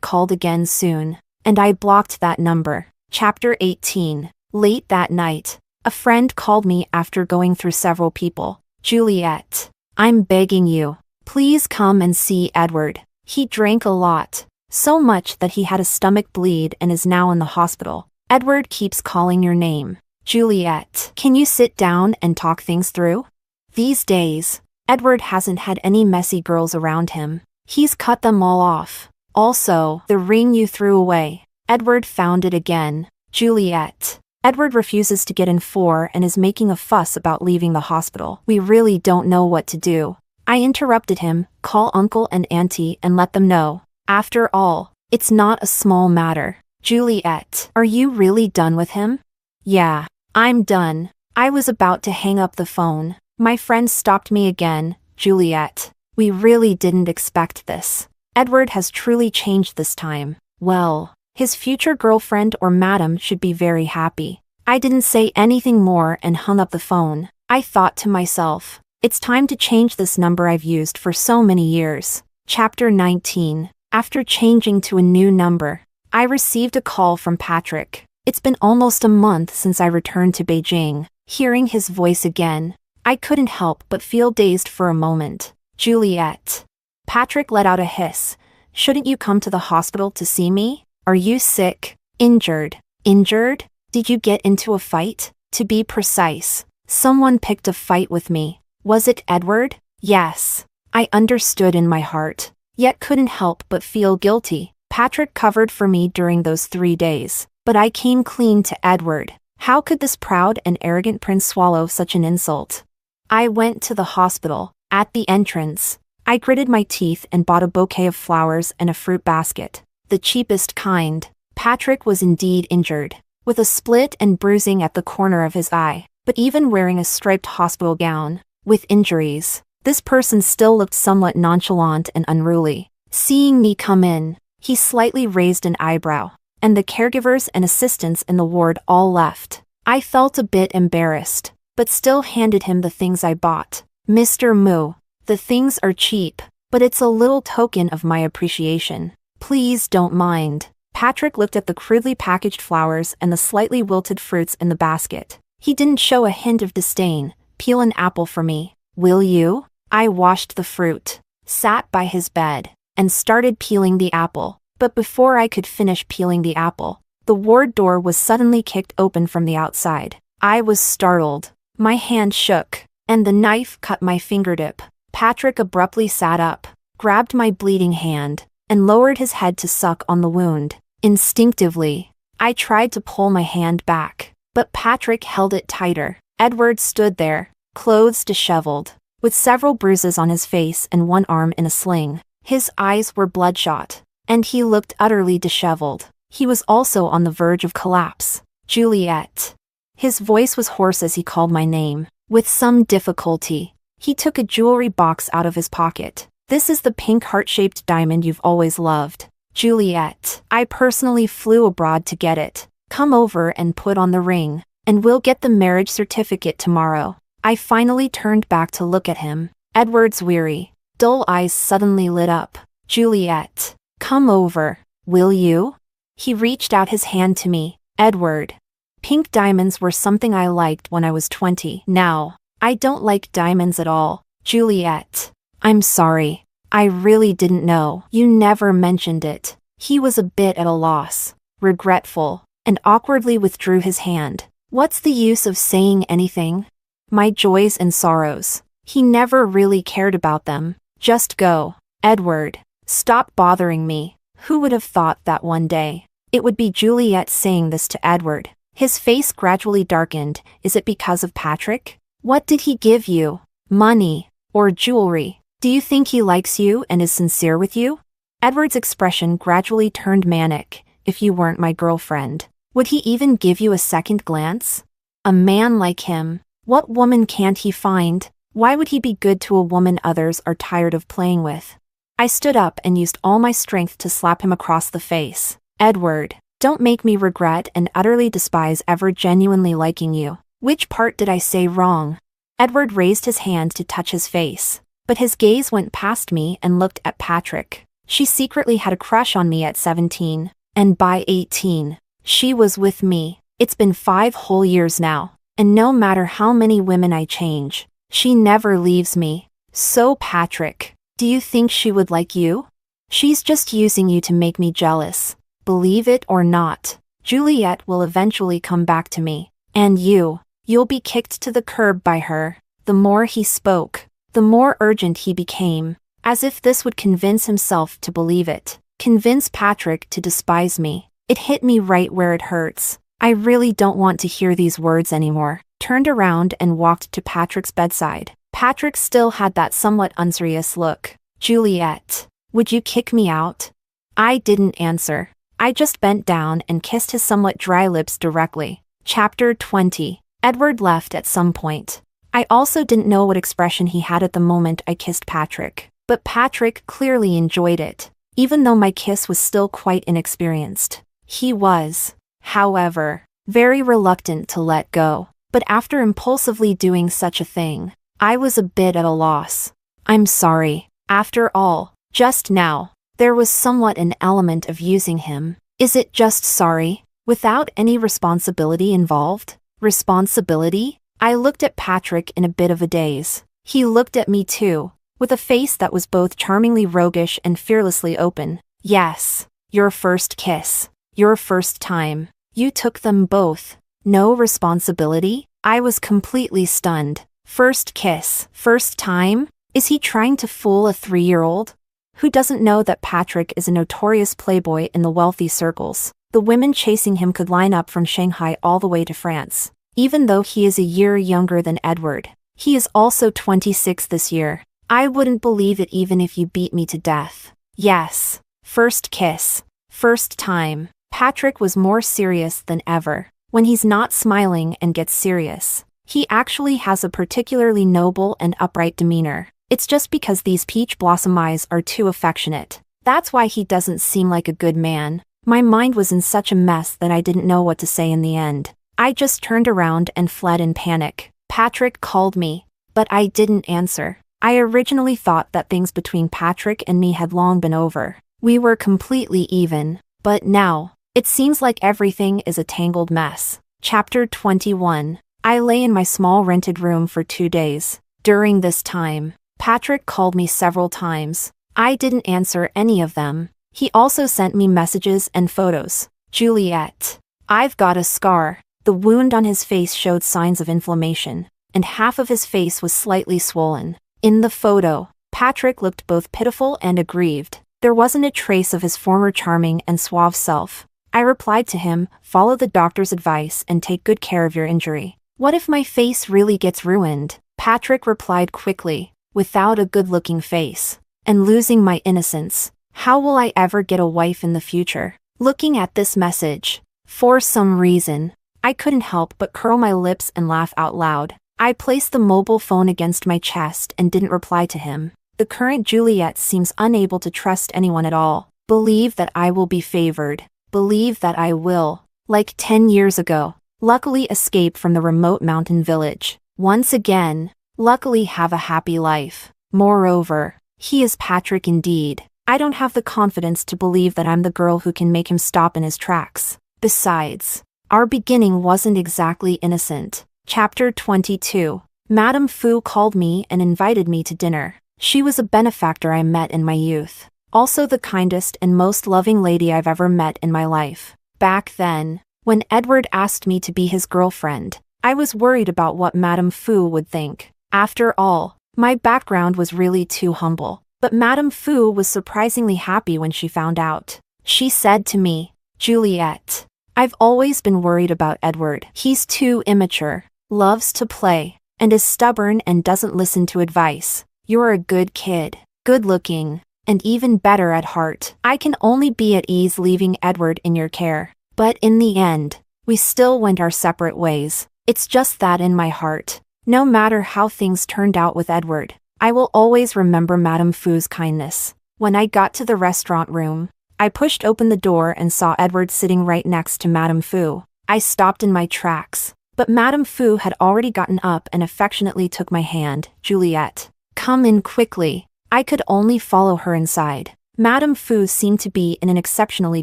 called again soon, and I blocked that number. Chapter 18. Late that night, a friend called me after going through several people. Juliet, I'm begging you, please come and see Edward. He drank a lot, so much that he had a stomach bleed and is now in the hospital. Edward keeps calling your name. Juliet, can you sit down and talk things through? These days, Edward hasn't had any messy girls around him. He's cut them all off. Also, the ring you threw away. Edward found it again. Juliet, Edward refuses to get in 4 and is making a fuss about leaving the hospital. We really don't know what to do. I interrupted him, call uncle and auntie and let them know. After all, it's not a small matter. Juliet, are you really done with him? Yeah, I'm done. I was about to hang up the phone. My friend stopped me again. Juliet, we really didn't expect this. Edward has truly changed this time. Well, his future girlfriend or madam should be very happy. I didn't say anything more and hung up the phone. I thought to myself, it's time to change this number I've used for so many years. Chapter 19. After changing to a new number, I received a call from Patrick. It's been almost a month since I returned to Beijing. Hearing his voice again, I couldn't help but feel dazed for a moment. Juliet. Patrick let out a hiss. Shouldn't you come to the hospital to see me? Are you sick? Injured? Injured? Did you get into a fight? To be precise, someone picked a fight with me. Was it Edward? Yes. I understood in my heart, yet couldn't help but feel guilty. Patrick covered for me during those 3 days, but I came clean to Edward. How could this proud and arrogant prince swallow such an insult? I went to the hospital. At the entrance, I gritted my teeth and bought a bouquet of flowers and a fruit basket. The cheapest kind. Patrick was indeed injured, with a split and bruising at the corner of his eye, but even wearing a striped hospital gown, with injuries, this person still looked somewhat nonchalant and unruly. Seeing me come in, he slightly raised an eyebrow, and the caregivers and assistants in the ward all left. I felt a bit embarrassed, but still handed him the things I bought. Mr. Mu, the things are cheap, but it's a little token of my appreciation. Please don't mind. Patrick looked at the crudely packaged flowers and the slightly wilted fruits in the basket. He didn't show a hint of disdain. Peel an apple for me, will you? I washed the fruit, sat by his bed, and started peeling the apple. But before I could finish peeling the apple, the ward door was suddenly kicked open from the outside. I was startled. My hand shook, and the knife cut my fingertip. Patrick abruptly sat up, grabbed my bleeding hand, and lowered his head to suck on the wound. Instinctively, I tried to pull my hand back, but Patrick held it tighter. Edward stood there, clothes disheveled, with several bruises on his face and one arm in a sling. His eyes were bloodshot, and he looked utterly disheveled. He was also on the verge of collapse. Juliet. His voice was hoarse as he called my name. With some difficulty, he took a jewelry box out of his pocket. This is the pink heart-shaped diamond you've always loved. Juliet. I personally flew abroad to get it. Come over and put on the ring, and we'll get the marriage certificate tomorrow. I finally turned back to look at him. Edward's weary, dull eyes suddenly lit up. Juliet. Come over, will you? He reached out his hand to me. Edward. Pink diamonds were something I liked when I was 20. Now, I don't like diamonds at all. Juliet. I'm sorry. I really didn't know. You never mentioned it. He was a bit at a loss, regretful, and awkwardly withdrew his hand. What's the use of saying anything? My joys and sorrows. He never really cared about them. Just go. Edward. Stop bothering me. Who would have thought that one day it would be Juliet saying this to Edward? His face gradually darkened. Is it because of Patrick? What did he give you? Money? Or jewelry? Do you think he likes you and is sincere with you? Edward's expression gradually turned manic. If you weren't my girlfriend, would he even give you a second glance? A man like him. What woman can't he find? Why would he be good to a woman others are tired of playing with? I stood up and used all my strength to slap him across the face. Edward, don't make me regret and utterly despise ever genuinely liking you. Which part did I say wrong? Edward raised his hand to touch his face, but his gaze went past me and looked at Patrick. She secretly had a crush on me at 17, and by 18, she was with me. It's been 5 whole years now, and no matter how many women I change, she never leaves me. So Patrick, do you think she would like you? She's just using you to make me jealous. Believe it or not, Juliet will eventually come back to me. And you'll be kicked to the curb by her. The more he spoke, the more urgent he became, as if this would convince himself to believe it, convince Patrick to despise me. It hit me right where it hurts. I really don't want to hear these words anymore. Turned around and walked to Patrick's bedside. Patrick still had that somewhat unserious look. Juliet, would you kick me out? I didn't answer. I just bent down and kissed his somewhat dry lips directly. Chapter 20. Edward left at some point. I also didn't know what expression he had at the moment I kissed Patrick, but Patrick clearly enjoyed it, even though my kiss was still quite inexperienced. He was, however, very reluctant to let go, but after impulsively doing such a thing, I was a bit at a loss. I'm sorry. After all, just now, there was somewhat an element of using him. Is it just sorry, without any responsibility involved? Responsibility? I looked at Patrick in a bit of a daze. He looked at me too, with a face that was both charmingly roguish and fearlessly open. Yes, your first kiss. Your first time. You took them both. No responsibility? I was completely stunned. First kiss. First time? Is he trying to fool a 3-year-old? Who doesn't know that Patrick is a notorious playboy in the wealthy circles? The women chasing him could line up from Shanghai all the way to France. Even though he is a year younger than Edward, he is also 26 this year. I wouldn't believe it even if you beat me to death. Yes. First kiss. First time. Patrick was more serious than ever. When he's not smiling and gets serious, he actually has a particularly noble and upright demeanor. It's just because these peach blossom eyes are too affectionate. That's why he doesn't seem like a good man. My mind was in such a mess that I didn't know what to say in the end. I just turned around and fled in panic. Patrick called me, but I didn't answer. I originally thought that things between Patrick and me had long been over. We were completely even, but now, it seems like everything is a tangled mess. Chapter 21. I lay in my small rented room for 2 days. During this time, Patrick called me several times. I didn't answer any of them. He also sent me messages and photos. Juliet. I've got a scar. The wound on his face showed signs of inflammation, and half of his face was slightly swollen. In the photo, Patrick looked both pitiful and aggrieved. There wasn't a trace of his former charming and suave self. I replied to him, follow the doctor's advice and take good care of your injury. What if my face really gets ruined? Patrick replied quickly, without a good-looking face, and losing my innocence. How will I ever get a wife in the future? Looking at this message, for some reason, I couldn't help but curl my lips and laugh out loud. I placed the mobile phone against my chest and didn't reply to him. The current Juliet seems unable to trust anyone at all. Believe that I will be favored. Believe that I will, like 10 years ago, luckily escape from the remote mountain village. Once again, luckily have a happy life. Moreover, he is Patrick indeed. I don't have the confidence to believe that I'm the girl who can make him stop in his tracks. Besides, our beginning wasn't exactly innocent. Chapter 22. Madame Fu called me and invited me to dinner. She was a benefactor I met in my youth. Also the kindest and most loving lady I've ever met in my life. Back then, when Edward asked me to be his girlfriend, I was worried about what Madame Fu would think. After all, my background was really too humble. But Madame Fu was surprisingly happy when she found out. She said to me, Juliet, I've always been worried about Edward. He's too immature, loves to play, and is stubborn and doesn't listen to advice. You're a good kid, good-looking, and even better at heart. I can only be at ease leaving Edward in your care. But in the end, we still went our separate ways. It's just that in my heart, no matter how things turned out with Edward, I will always remember Madame Fu's kindness. When I got to the restaurant room, I pushed open the door and saw Edward sitting right next to Madame Fu. I stopped in my tracks, but Madame Fu had already gotten up and affectionately took my hand. Juliet, come in quickly. I could only follow her inside. Madame Fu seemed to be in an exceptionally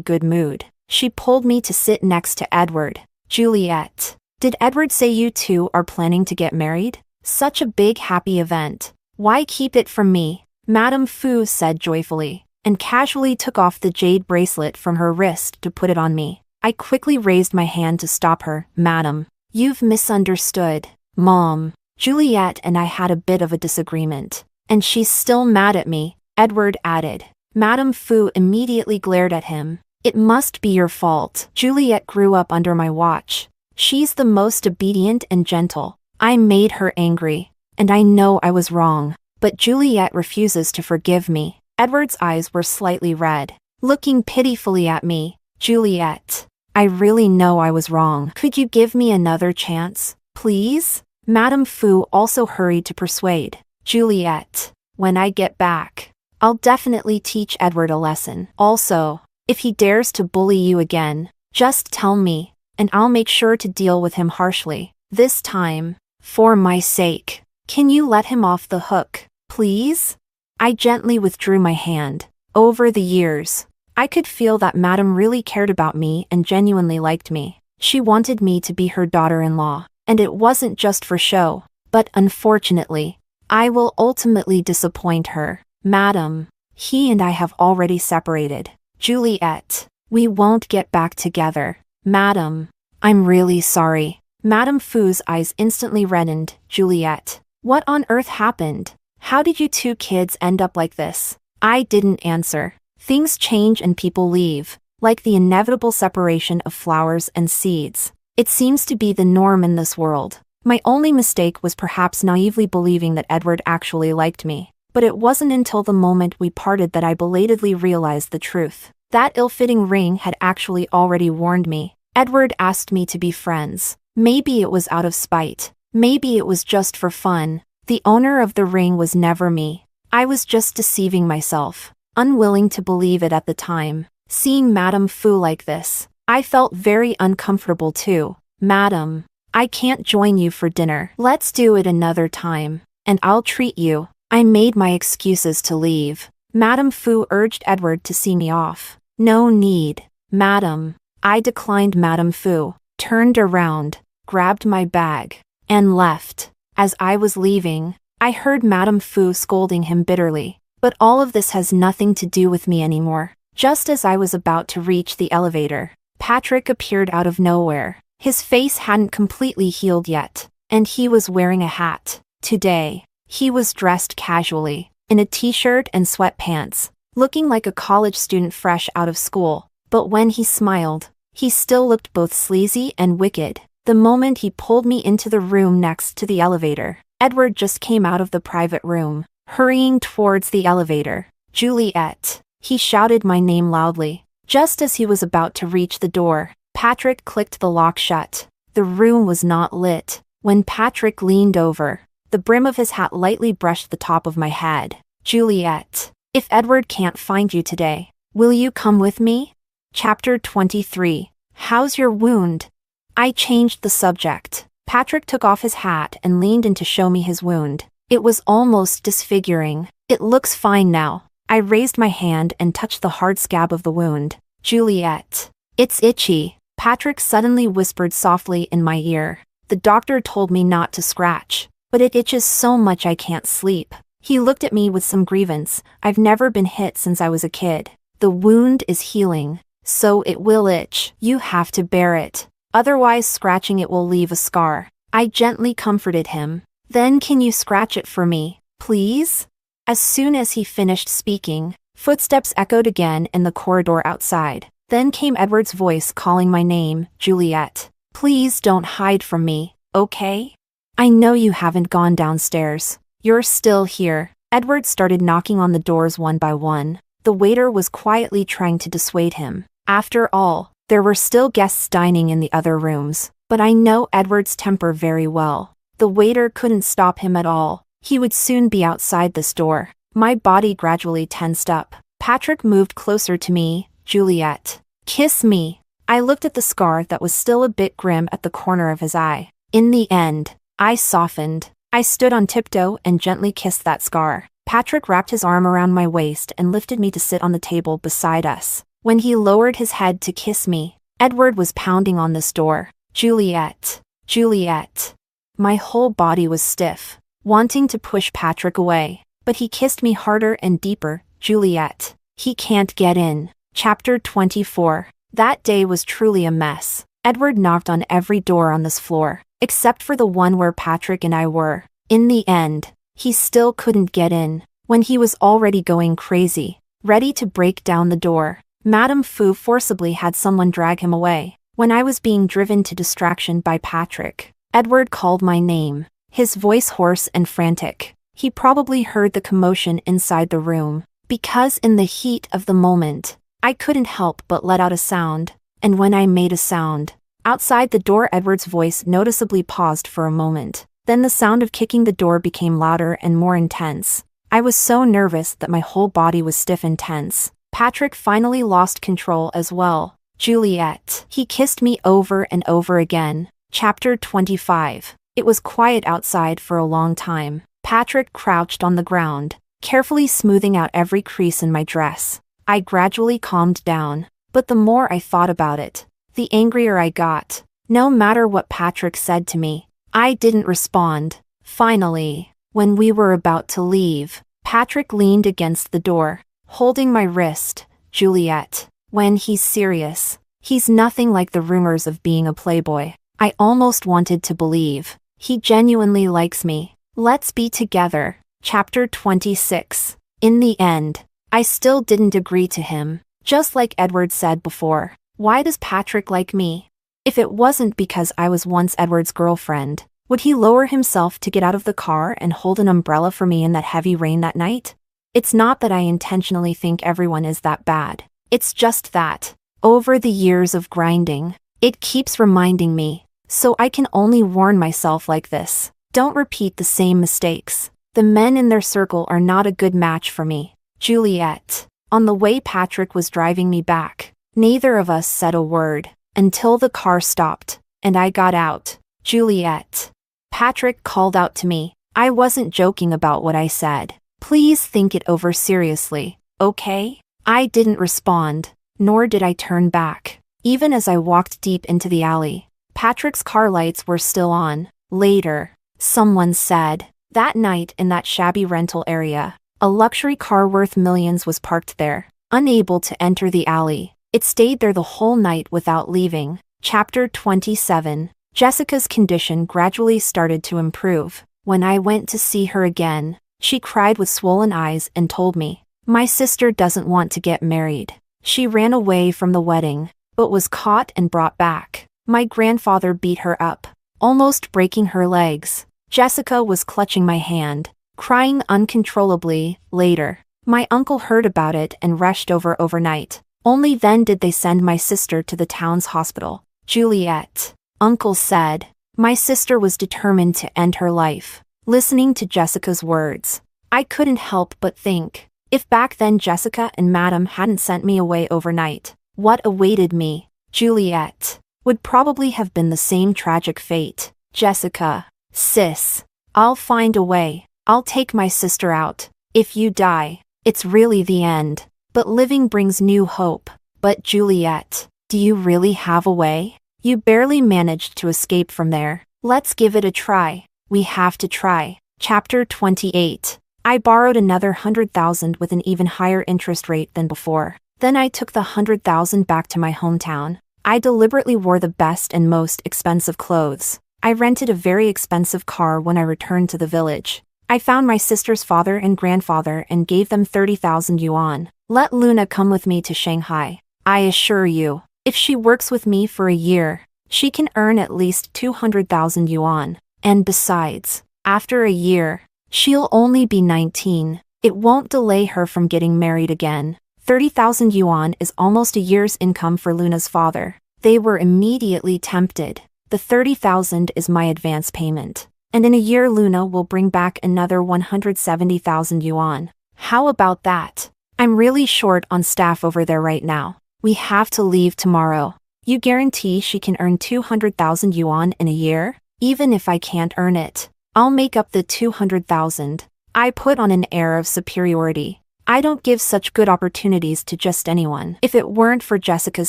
good mood. She pulled me to sit next to Edward. Juliet, did Edward say you two are planning to get married? Such a big happy event. Why keep it from me? Madame Fu said joyfully, and casually took off the jade bracelet from her wrist to put it on me. I quickly raised my hand to stop her. Madam, you've misunderstood. Mom, Juliet and I had a bit of a disagreement, and she's still mad at me, Edward added. Madame Fu immediately glared at him. It must be your fault. Juliet grew up under my watch. She's the most obedient and gentle. I made her angry, and I know I was wrong. But Juliet refuses to forgive me. Edward's eyes were slightly red, looking pitifully at me. Juliet, I really know I was wrong. Could you give me another chance, please? Madame Fu also hurried to persuade. Juliet, when I get back, I'll definitely teach Edward a lesson. Also, if he dares to bully you again, just tell me, and I'll make sure to deal with him harshly. This time, for my sake, can you let him off the hook, please? I gently withdrew my hand. Over the years, I could feel that Madame really cared about me and genuinely liked me. She wanted me to be her daughter-in-law, and it wasn't just for show. But unfortunately, I will ultimately disappoint her. Madam, he and I have already separated. Juliet, we won't get back together. Madam, I'm really sorry. Madame Fu's eyes instantly reddened. Juliet, what on earth happened? How did you two kids end up like this? I didn't answer. Things change and people leave, like the inevitable separation of flowers and seeds. It seems to be the norm in this world. My only mistake was perhaps naively believing that Edward actually liked me. But it wasn't until the moment we parted that I belatedly realized the truth. That ill-fitting ring had actually already warned me. Edward asked me to be friends. Maybe it was out of spite. Maybe it was just for fun. The owner of the ring was never me. I was just deceiving myself, unwilling to believe it at the time. Seeing Madame Fu like this, I felt very uncomfortable too. Madam, I can't join you for dinner. Let's do it another time, and I'll treat you. I made my excuses to leave. Madame Fu urged Edward to see me off. No need, madam. I declined. Madame Fu turned around, grabbed my bag, and left. As I was leaving, I heard Madame Fu scolding him bitterly. But all of this has nothing to do with me anymore. Just as I was about to reach the elevator, Patrick appeared out of nowhere. His face hadn't completely healed yet, and he was wearing a hat. Today, he was dressed casually, in a t-shirt and sweatpants, looking like a college student fresh out of school. But when he smiled, he still looked both sleazy and wicked. The moment he pulled me into the room next to the elevator, Edward just came out of the private room, hurrying towards the elevator. Juliet, he shouted my name loudly. Just as he was about to reach the door, Patrick clicked the lock shut. The room was not lit. When Patrick leaned over, the brim of his hat lightly brushed the top of my head. Juliet, if Edward can't find you today, will you come with me? Chapter 23. How's your wound? I changed the subject. Patrick took off his hat and leaned in to show me his wound. It was almost disfiguring. It looks fine now. I raised my hand and touched the hard scab of the wound. Juliet, it's itchy. Patrick suddenly whispered softly in my ear. The doctor told me not to scratch, but it itches so much I can't sleep. He looked at me with some grievance. I've never been hit since I was a kid. The wound is healing, so it will itch. You have to bear it. Otherwise, scratching it will leave a scar. I gently comforted him. Then can you scratch it for me, please? As soon as he finished speaking, footsteps echoed again in the corridor outside. Then came Edward's voice calling my name, Juliet. Please don't hide from me, okay? I know you haven't gone downstairs. You're still here. Edward started knocking on the doors one by one. The waiter was quietly trying to dissuade him. After all, there were still guests dining in the other rooms. But I know Edward's temper very well. The waiter couldn't stop him at all. He would soon be outside this door. My body gradually tensed up. Patrick moved closer to me. Juliet, kiss me. I looked at the scar that was still a bit grim at the corner of his eye. In the end, I softened. I stood on tiptoe and gently kissed that scar. Patrick wrapped his arm around my waist and lifted me to sit on the table beside us. When he lowered his head to kiss me, Edward was pounding on this door. Juliet, Juliet. My whole body was stiff, wanting to push Patrick away, but he kissed me harder and deeper. Juliet, he can't get in. Chapter 24. That day was truly a mess. Edward knocked on every door on this floor, except for the one where Patrick and I were. In the end, he still couldn't get in. When he was already going crazy, ready to break down the door, Madame Fu forcibly had someone drag him away. When I was being driven to distraction by Patrick, Edward called my name, his voice hoarse and frantic. He probably heard the commotion inside the room, because in the heat of the moment, I couldn't help but let out a sound, and when I made a sound, outside the door Edward's voice noticeably paused for a moment. Then the sound of kicking the door became louder and more intense. I was so nervous that my whole body was stiff and tense. Patrick finally lost control as well. Juliet. He kissed me over and over again. Chapter 25. It was quiet outside for a long time. Patrick crouched on the ground, carefully smoothing out every crease in my dress. I gradually calmed down, but the more I thought about it, the angrier I got. No matter what Patrick said to me, I didn't respond. Finally, when we were about to leave, Patrick leaned against the door, holding my wrist. Juliet. When he's serious, he's nothing like the rumors of being a playboy. I almost wanted to believe. He genuinely likes me. Let's be together. Chapter 26. In the end, I still didn't agree to him. Just like Edward said before, why does Patrick like me? If it wasn't because I was once Edward's girlfriend, would he lower himself to get out of the car and hold an umbrella for me in that heavy rain that night? It's not that I intentionally think everyone is that bad. It's just that, over the years of grinding, it keeps reminding me, so I can only warn myself like this. Don't repeat the same mistakes. The men in their circle are not a good match for me. Juliet. On the way Patrick was driving me back, neither of us said a word, until the car stopped, and I got out. Juliet. Patrick called out to me. I wasn't joking about what I said. Please think it over seriously, okay? I didn't respond, nor did I turn back. Even as I walked deep into the alley, Patrick's car lights were still on. Later, someone said, that night in that shabby rental area, a luxury car worth millions was parked there. Unable to enter the alley, it stayed there the whole night without leaving. Chapter 27. Jessica's condition gradually started to improve. When I went to see her again, she cried with swollen eyes and told me, my sister doesn't want to get married. She ran away from the wedding, but was caught and brought back. My grandfather beat her up, almost breaking her legs. Jessica was clutching my hand, crying uncontrollably. Later, my uncle heard about it and rushed over overnight. Only then did they send my sister to the town's hospital. Juliet. Uncle said, my sister was determined to end her life. Listening to Jessica's words, I couldn't help but think, if back then Jessica and Madame hadn't sent me away overnight, what awaited me, Juliet, would probably have been the same tragic fate. Jessica. Sis. I'll find a way. I'll take my sister out. If you die, it's really the end. But living brings new hope. But Juliet, do you really have a way? You barely managed to escape from there. Let's give it a try. We have to try. Chapter 28. I borrowed another 100,000 with an even higher interest rate than before. Then I took the 100,000 back to my hometown. I deliberately wore the best and most expensive clothes. I rented a very expensive car when I returned to the village. I found my sister's father and grandfather and gave them 30,000 yuan. Let Luna come with me to Shanghai. I assure you, if she works with me for a year, she can earn at least 200,000 yuan. And besides, after a year, she'll only be 19. It won't delay her from getting married again. 30,000 yuan is almost a year's income for Luna's father. They were immediately tempted. The 30,000 is my advance payment. And in a year Luna will bring back another 170,000 yuan. How about that? I'm really short on staff over there right now. We have to leave tomorrow. You guarantee she can earn 200,000 yuan in a year? Even if I can't earn it, I'll make up the 200,000. I put on an air of superiority. I don't give such good opportunities to just anyone. If it weren't for Jessica's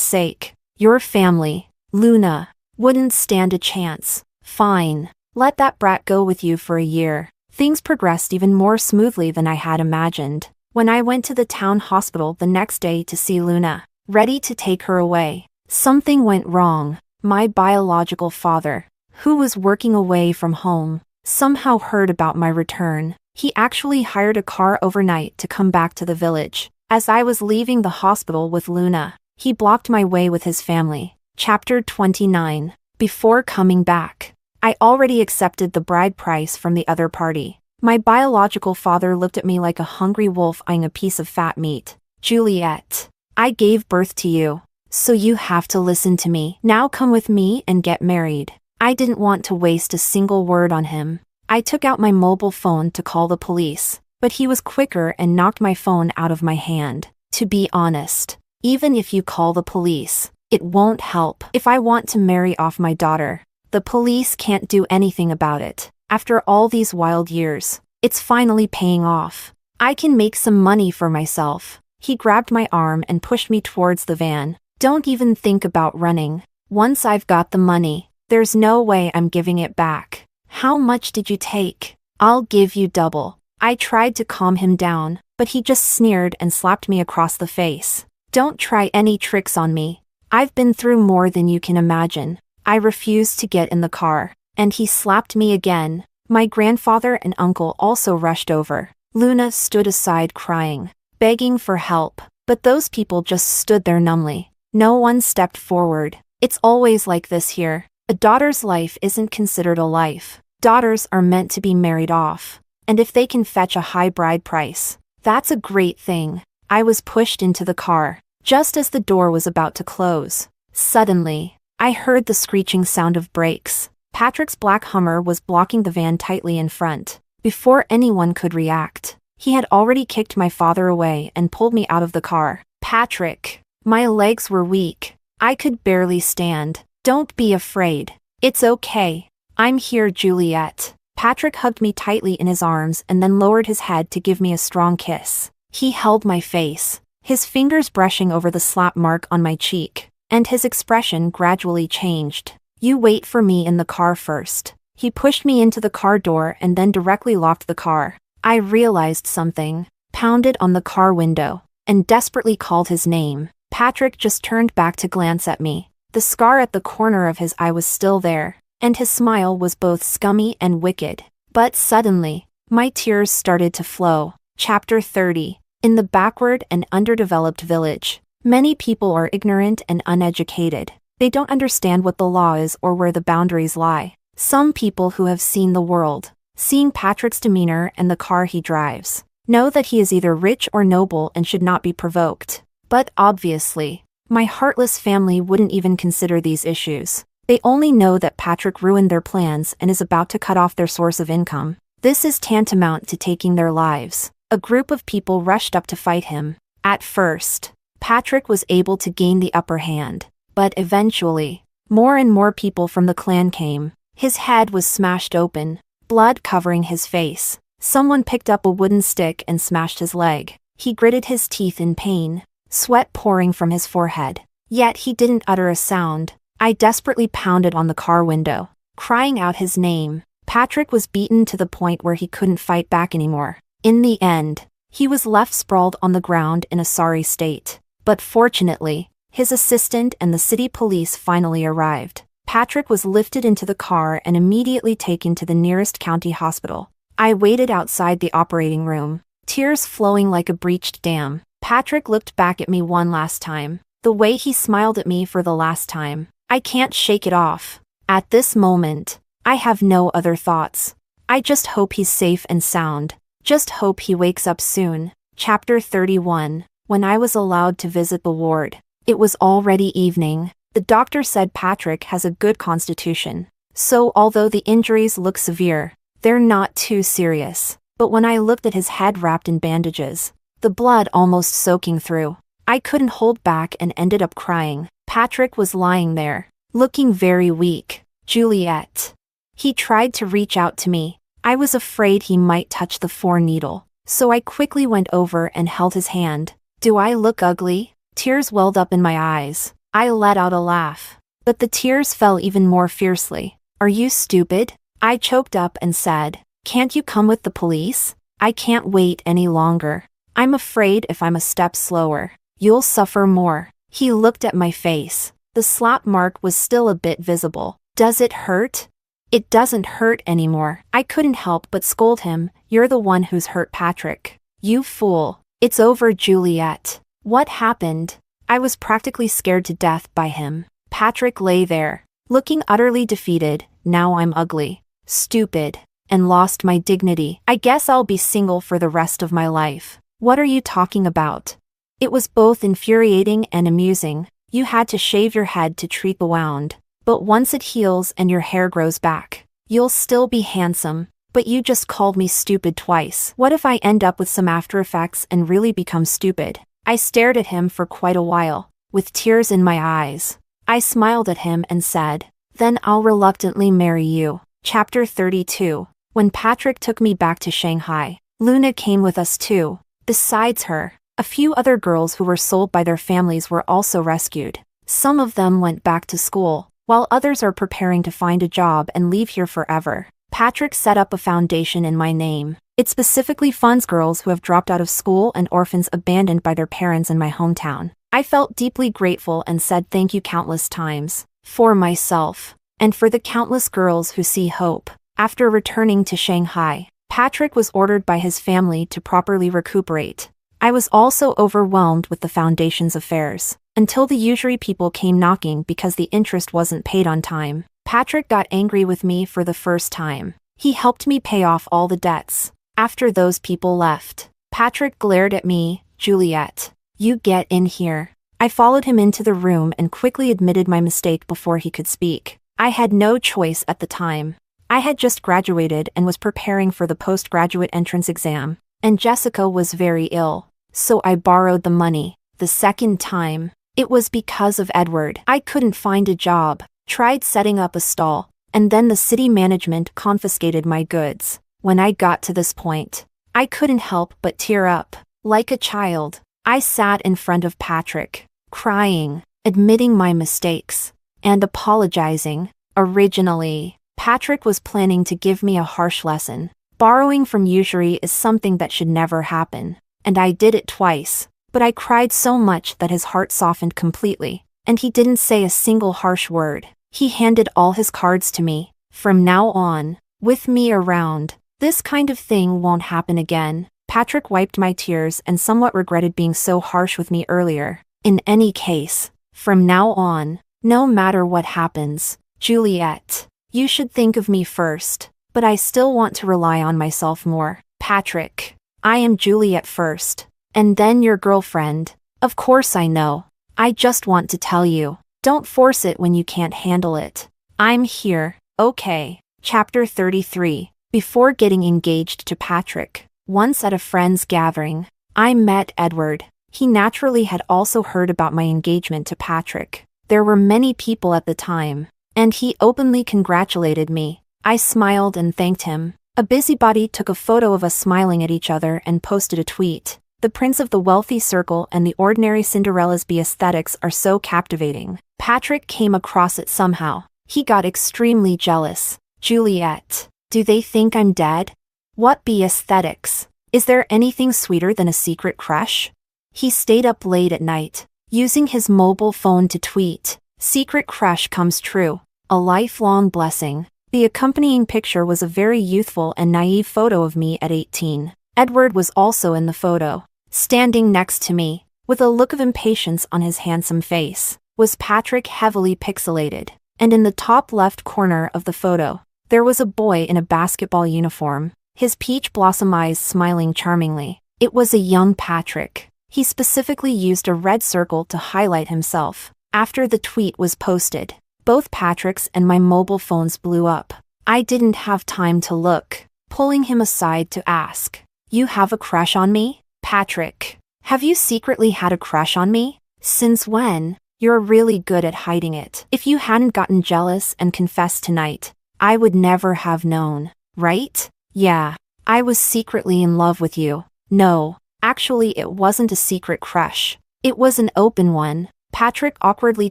sake, your family, Luna, wouldn't stand a chance. Fine. Let that brat go with you for a year. Things progressed even more smoothly than I had imagined. When I went to the town hospital the next day to see Luna, ready to take her away, something went wrong. My biological father, who was working away from home, somehow heard about my return. He actually hired a car overnight to come back to the village. As I was leaving the hospital with Luna, he blocked my way with his family. Chapter 29. Before coming back, I already accepted the bride price from the other party. My biological father looked at me like a hungry wolf eyeing a piece of fat meat. Juliet, I gave birth to you, so you have to listen to me. Now come with me and get married. I didn't want to waste a single word on him. I took out my mobile phone to call the police, but he was quicker and knocked my phone out of my hand. To be honest, even if you call the police, it won't help. If I want to marry off my daughter, the police can't do anything about it. After all these wild years, it's finally paying off. I can make some money for myself. He grabbed my arm and pushed me towards the van. Don't even think about running. Once I've got the money, there's no way I'm giving it back. How much did you take? I'll give you double. I tried to calm him down, but he just sneered and slapped me across the face. Don't try any tricks on me. I've been through more than you can imagine. I refused to get in the car, and he slapped me again. My grandfather and uncle also rushed over. Luna stood aside crying, begging for help, but those people just stood there numbly. No one stepped forward. It's always like this here. A daughter's life isn't considered a life. Daughters are meant to be married off, and if they can fetch a high bride price, that's a great thing. I was pushed into the car, just as the door was about to close. Suddenly, I heard the screeching sound of brakes. Patrick's black Hummer was blocking the van tightly in front. Before anyone could react, he had already kicked my father away and pulled me out of the car. Patrick, my legs were weak. I could barely stand. Don't be afraid. It's okay. I'm here, Juliet. Patrick hugged me tightly in his arms and then lowered his head to give me a strong kiss. He held my face, his fingers brushing over the slap mark on my cheek, and his expression gradually changed. You wait for me in the car first. He pushed me into the car door and then directly locked the car. I realized something, pounded on the car window, and desperately called his name. Patrick just turned back to glance at me. The scar at the corner of his eye was still there, and his smile was both scummy and wicked. But suddenly, my tears started to flow. Chapter 30. In the backward and underdeveloped village, many people are ignorant and uneducated. They don't understand what the law is or where the boundaries lie. Some people who have seen the world, seeing Patrick's demeanor and the car he drives, know that he is either rich or noble and should not be provoked. But obviously, my heartless family wouldn't even consider these issues. They only know that Patrick ruined their plans and is about to cut off their source of income. This is tantamount to taking their lives. A group of people rushed up to fight him. At first, Patrick was able to gain the upper hand. But eventually, more and more people from the clan came. His head was smashed open, blood covering his face. Someone picked up a wooden stick and smashed his leg. He gritted his teeth in pain, sweat pouring from his forehead. Yet he didn't utter a sound. I desperately pounded on the car window, crying out his name. Patrick was beaten to the point where he couldn't fight back anymore. In the end, he was left sprawled on the ground in a sorry state. But fortunately, his assistant and the city police finally arrived. Patrick was lifted into the car and immediately taken to the nearest county hospital. I waited outside the operating room, tears flowing like a breached dam. Patrick looked back at me one last time, the way he smiled at me for the last time. I can't shake it off. At this moment, I have no other thoughts. I just hope he's safe and sound. Just hope he wakes up soon. Chapter 31. When I was allowed to visit the ward, it was already evening. The doctor said Patrick has a good constitution. So although the injuries look severe, they're not too serious. But when I looked at his head wrapped in bandages, the blood almost soaking through, I couldn't hold back and ended up crying. Patrick was lying there, looking very weak. Juliet. He tried to reach out to me. I was afraid he might touch the 4-needle, so I quickly went over and held his hand. Do I look ugly? Tears welled up in my eyes. I let out a laugh, but the tears fell even more fiercely. Are you stupid? I choked up and said, can't you come with the police? I can't wait any longer. I'm afraid if I'm a step slower, you'll suffer more. He looked at my face. The slap mark was still a bit visible. Does it hurt? It doesn't hurt anymore. I couldn't help but scold him. You're the one who's hurt Patrick. You fool. It's over, Juliet. What happened? I was practically scared to death by him. Patrick lay there, looking utterly defeated. Now I'm ugly, stupid, and lost my dignity. I guess I'll be single for the rest of my life. What are you talking about? It was both infuriating and amusing. You had to shave your head to treat the wound. But once it heals and your hair grows back, you'll still be handsome. But you just called me stupid twice. What if I end up with some after effects and really become stupid? I stared at him for quite a while, with tears in my eyes. I smiled at him and said, "Then I'll reluctantly marry you." Chapter 32. When Patrick took me back to Shanghai, Luna came with us too. Besides her, a few other girls who were sold by their families were also rescued. Some of them went back to school, while others are preparing to find a job and leave here forever. Patrick set up a foundation in my name. It specifically funds girls who have dropped out of school and orphans abandoned by their parents in my hometown. I felt deeply grateful and said thank you countless times. For myself, and for the countless girls who see hope. After returning to Shanghai, Patrick was ordered by his family to properly recuperate. I was also overwhelmed with the foundation's affairs, until the usury people came knocking because the interest wasn't paid on time. Patrick got angry with me for the first time. He helped me pay off all the debts. After those people left, Patrick glared at me. "Juliet, you get in here." I followed him into the room and quickly admitted my mistake before he could speak. I had no choice at the time. I had just graduated and was preparing for the postgraduate entrance exam, and Jessica was very ill. So I borrowed the money. The second time, it was because of Edward. I couldn't find a job, tried setting up a stall, and then the city management confiscated my goods. When I got to this point, I couldn't help but tear up. Like a child, I sat in front of Patrick, crying, admitting my mistakes, and apologizing. Originally, Patrick was planning to give me a harsh lesson. Borrowing from usury is something that should never happen, and I did it twice. But I cried so much that his heart softened completely, and he didn't say a single harsh word. He handed all his cards to me. "From now on, with me around, this kind of thing won't happen again." Patrick wiped my tears and somewhat regretted being so harsh with me earlier. "In any case, from now on, no matter what happens, Juliet, you should think of me first, but I still want to rely on myself more. Patrick, I am Juliet first, and then your girlfriend. Of course I know. I just want to tell you, don't force it when you can't handle it. I'm here, okay?" Chapter 33. Before getting engaged to Patrick, once at a friend's gathering, I met Edward. He naturally had also heard about my engagement to Patrick. There were many people at the time, and he openly congratulated me. I smiled and thanked him. A busybody took a photo of us smiling at each other and posted a tweet. "The prince of the wealthy circle and the ordinary Cinderella's aesthetics are so captivating." Patrick came across it somehow. He got extremely jealous. "Juliet, do they think I'm dead? What aesthetics? Is there anything sweeter than a secret crush?" He stayed up late at night, using his mobile phone to tweet, "Secret crush comes true. A lifelong blessing." The accompanying picture was a very youthful and naive photo of me at 18. Edward was also in the photo. Standing next to me, with a look of impatience on his handsome face, was Patrick, heavily pixelated. And in the top left corner of the photo, there was a boy in a basketball uniform, his peach blossom eyes smiling charmingly. It was a young Patrick. He specifically used a red circle to highlight himself. After the tweet was posted, both Patrick's and my mobile phones blew up. I didn't have time to look, pulling him aside to ask, "You have a crush on me? Patrick, have you secretly had a crush on me? Since when? You're really good at hiding it. If you hadn't gotten jealous and confessed tonight, I would never have known, right? Yeah, I was secretly in love with you." "No, actually it wasn't a secret crush. It was an open one." Patrick awkwardly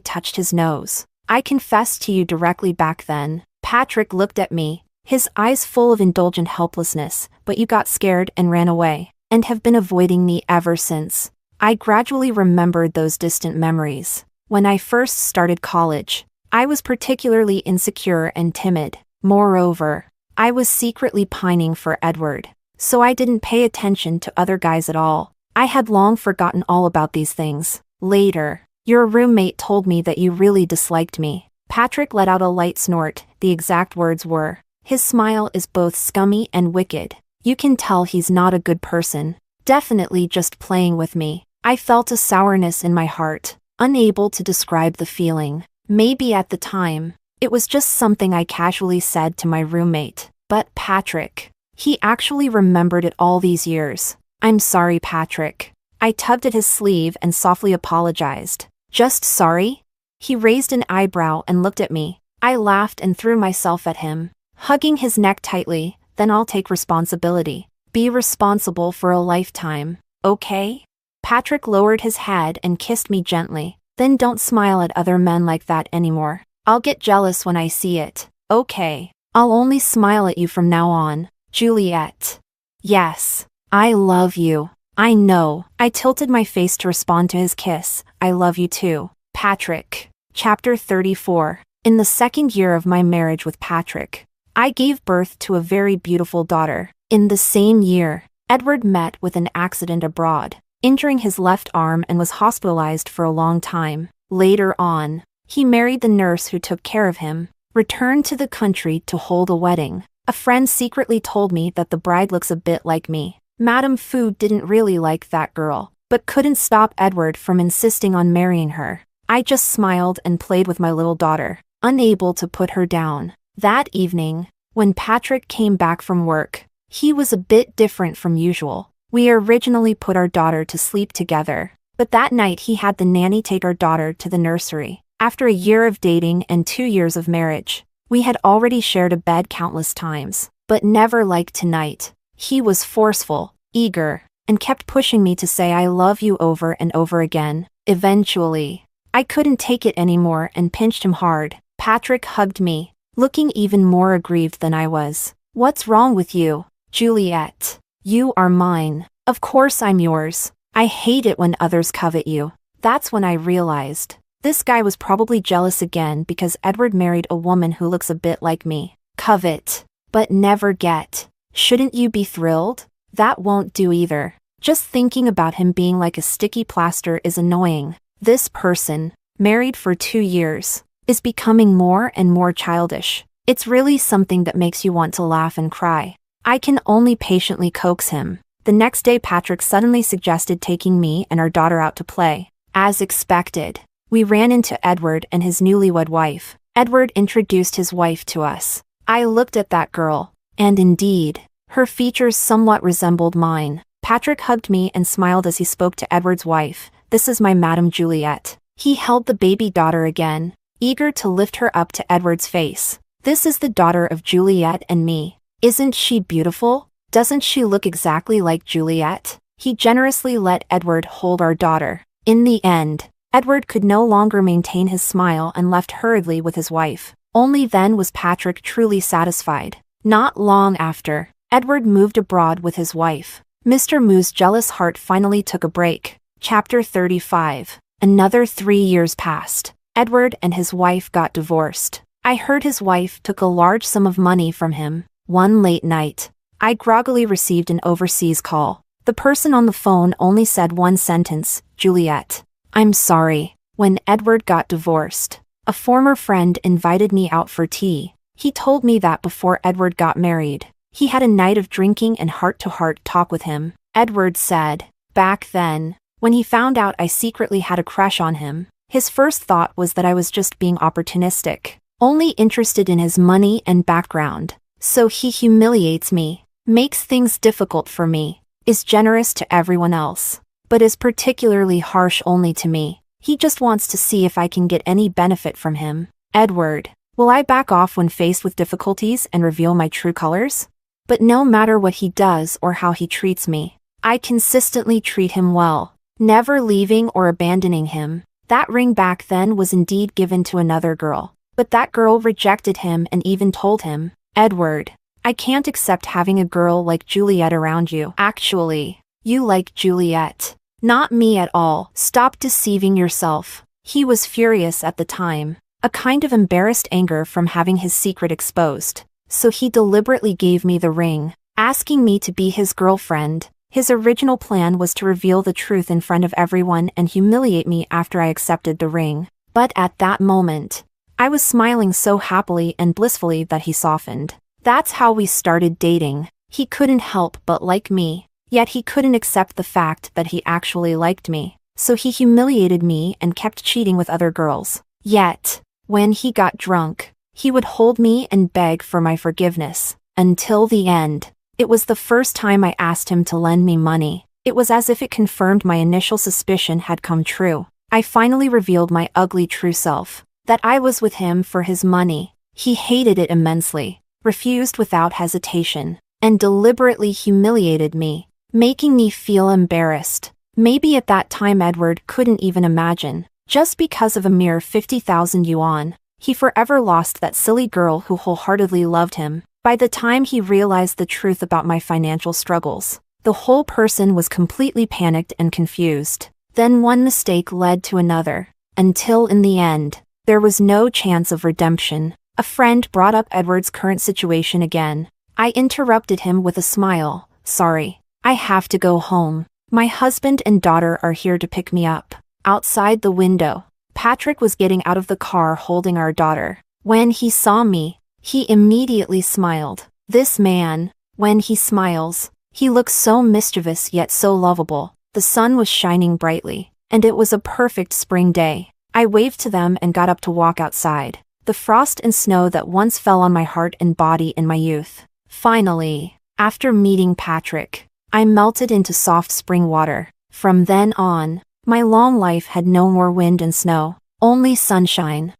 touched his nose. "I confessed to you directly back then." Patrick looked at me, his eyes full of indulgent helplessness. "But you got scared and ran away, and have been avoiding me ever since." I gradually remembered those distant memories. When I first started college, I was particularly insecure and timid. Moreover, I was secretly pining for Edward, so I didn't pay attention to other guys at all. I had long forgotten all about these things. Later, your roommate told me that you really disliked me. Patrick let out a light snort. The exact words were, "His smile is both scummy and wicked. You can tell he's not a good person. Definitely just playing with me." I felt a sourness in my heart, unable to describe the feeling. Maybe at the time, it was just something I casually said to my roommate. But Patrick, he actually remembered it all these years. "I'm sorry, Patrick." I tugged at his sleeve and softly apologized. "Just sorry?" He raised an eyebrow and looked at me. I laughed and threw myself at him, hugging his neck tightly. "Then I'll take responsibility. Be responsible for a lifetime, okay?" Patrick lowered his head and kissed me gently. "Then don't smile at other men like that anymore. I'll get jealous when I see it." "Okay, I'll only smile at you from now on, Juliet." "Yes, I love you." "I know." I tilted my face to respond to his kiss. "I love you too, Patrick." Chapter 34. In the second year of my marriage with Patrick, I gave birth to a very beautiful daughter. In the same year, Edward met with an accident abroad, injuring his left arm and was hospitalized for a long time. Later on, he married the nurse who took care of him, returned to the country to hold a wedding. A friend secretly told me that the bride looks a bit like me. Madame Fu didn't really like that girl, but couldn't stop Edward from insisting on marrying her. I just smiled and played with my little daughter, unable to put her down. That evening, when Patrick came back from work, he was a bit different from usual. We originally put our daughter to sleep together, but that night he had the nanny take our daughter to the nursery. After a year of dating and 2 years of marriage, we had already shared a bed countless times, but never like tonight. He was forceful, eager, and kept pushing me to say "I love you" over and over again. Eventually, I couldn't take it anymore and pinched him hard. Patrick hugged me, looking even more aggrieved than I was. "What's wrong with you, Juliet? You are mine." "Of course I'm yours. I hate it when others covet you." That's when I realized this guy was probably jealous again because Edward married a woman who looks a bit like me. Covet, but never get. Shouldn't you be thrilled? That won't do either. Just thinking about him being like a sticky plaster is annoying. This person, married for 2 years, is becoming more and more childish. It's really something that makes you want to laugh and cry. I can only patiently coax him. The next day Patrick suddenly suggested taking me and our daughter out to play. As expected, we ran into Edward and his newlywed wife. Edward introduced his wife to us. I looked at that girl, and indeed, her features somewhat resembled mine. Patrick hugged me and smiled as he spoke to Edward's wife. "This is my Madame Juliet." He held the baby daughter again, eager to lift her up to Edward's face. "This is the daughter of Juliet and me. Isn't she beautiful? Doesn't she look exactly like Juliet?" He generously let Edward hold our daughter. In the end, Edward could no longer maintain his smile and left hurriedly with his wife. Only then was Patrick truly satisfied. Not long after, Edward moved abroad with his wife. Mr. Moo's jealous heart finally took a break. Chapter 35. Another 3 years passed. Edward and his wife got divorced. I heard his wife took a large sum of money from him. One late night, I groggily received an overseas call. The person on the phone only said one sentence, "Juliet, I'm sorry." When Edward got divorced, a former friend invited me out for tea. He told me that before Edward got married, he had a night of drinking and heart-to-heart talk with him. Edward said, back then, when he found out I secretly had a crush on him, his first thought was that I was just being opportunistic, only interested in his money and background. So he humiliates me, makes things difficult for me, is generous to everyone else, but is particularly harsh only to me. He just wants to see if I can get any benefit from him. Edward, will I back off when faced with difficulties and reveal my true colors? But no matter what he does or how he treats me, I consistently treat him well, never leaving or abandoning him. That ring back then was indeed given to another girl, but that girl rejected him and even told him, "Edward, I can't accept having a girl like Juliet around you. Actually, you like Juliet, not me at all. Stop deceiving yourself." He was furious at the time, a kind of embarrassed anger from having his secret exposed. So he deliberately gave me the ring, asking me to be his girlfriend. His original plan was to reveal the truth in front of everyone and humiliate me after I accepted the ring. But at that moment, I was smiling so happily and blissfully that he softened. That's how we started dating. He couldn't help but like me, yet he couldn't accept the fact that he actually liked me. So he humiliated me and kept cheating with other girls. Yet, when he got drunk, he would hold me and beg for my forgiveness. Until the end. It was the first time I asked him to lend me money. It was as if it confirmed my initial suspicion had come true. I finally revealed my ugly true self. That I was with him for his money. He hated it immensely, refused without hesitation, and deliberately humiliated me, making me feel embarrassed. Maybe at that time Edward couldn't even imagine. Just because of a mere 50,000 yuan, he forever lost that silly girl who wholeheartedly loved him. By the time he realized the truth about my financial struggles, the whole person was completely panicked and confused. Then one mistake led to another, until in the end, there was no chance of redemption. A friend brought up Edward's current situation again. I interrupted him with a smile. Sorry, I have to go home. My husband and daughter are here to pick me up. Outside the window, Patrick was getting out of the car holding our daughter. When he saw me, he immediately smiled. This man, when he smiles, he looks so mischievous yet so lovable. The sun was shining brightly, and it was a perfect spring day. I waved to them and got up to walk outside. The frost and snow that once fell on my heart and body in my youth. Finally, after meeting Patrick, I melted into soft spring water. From then on, my long life had no more wind and snow, only sunshine.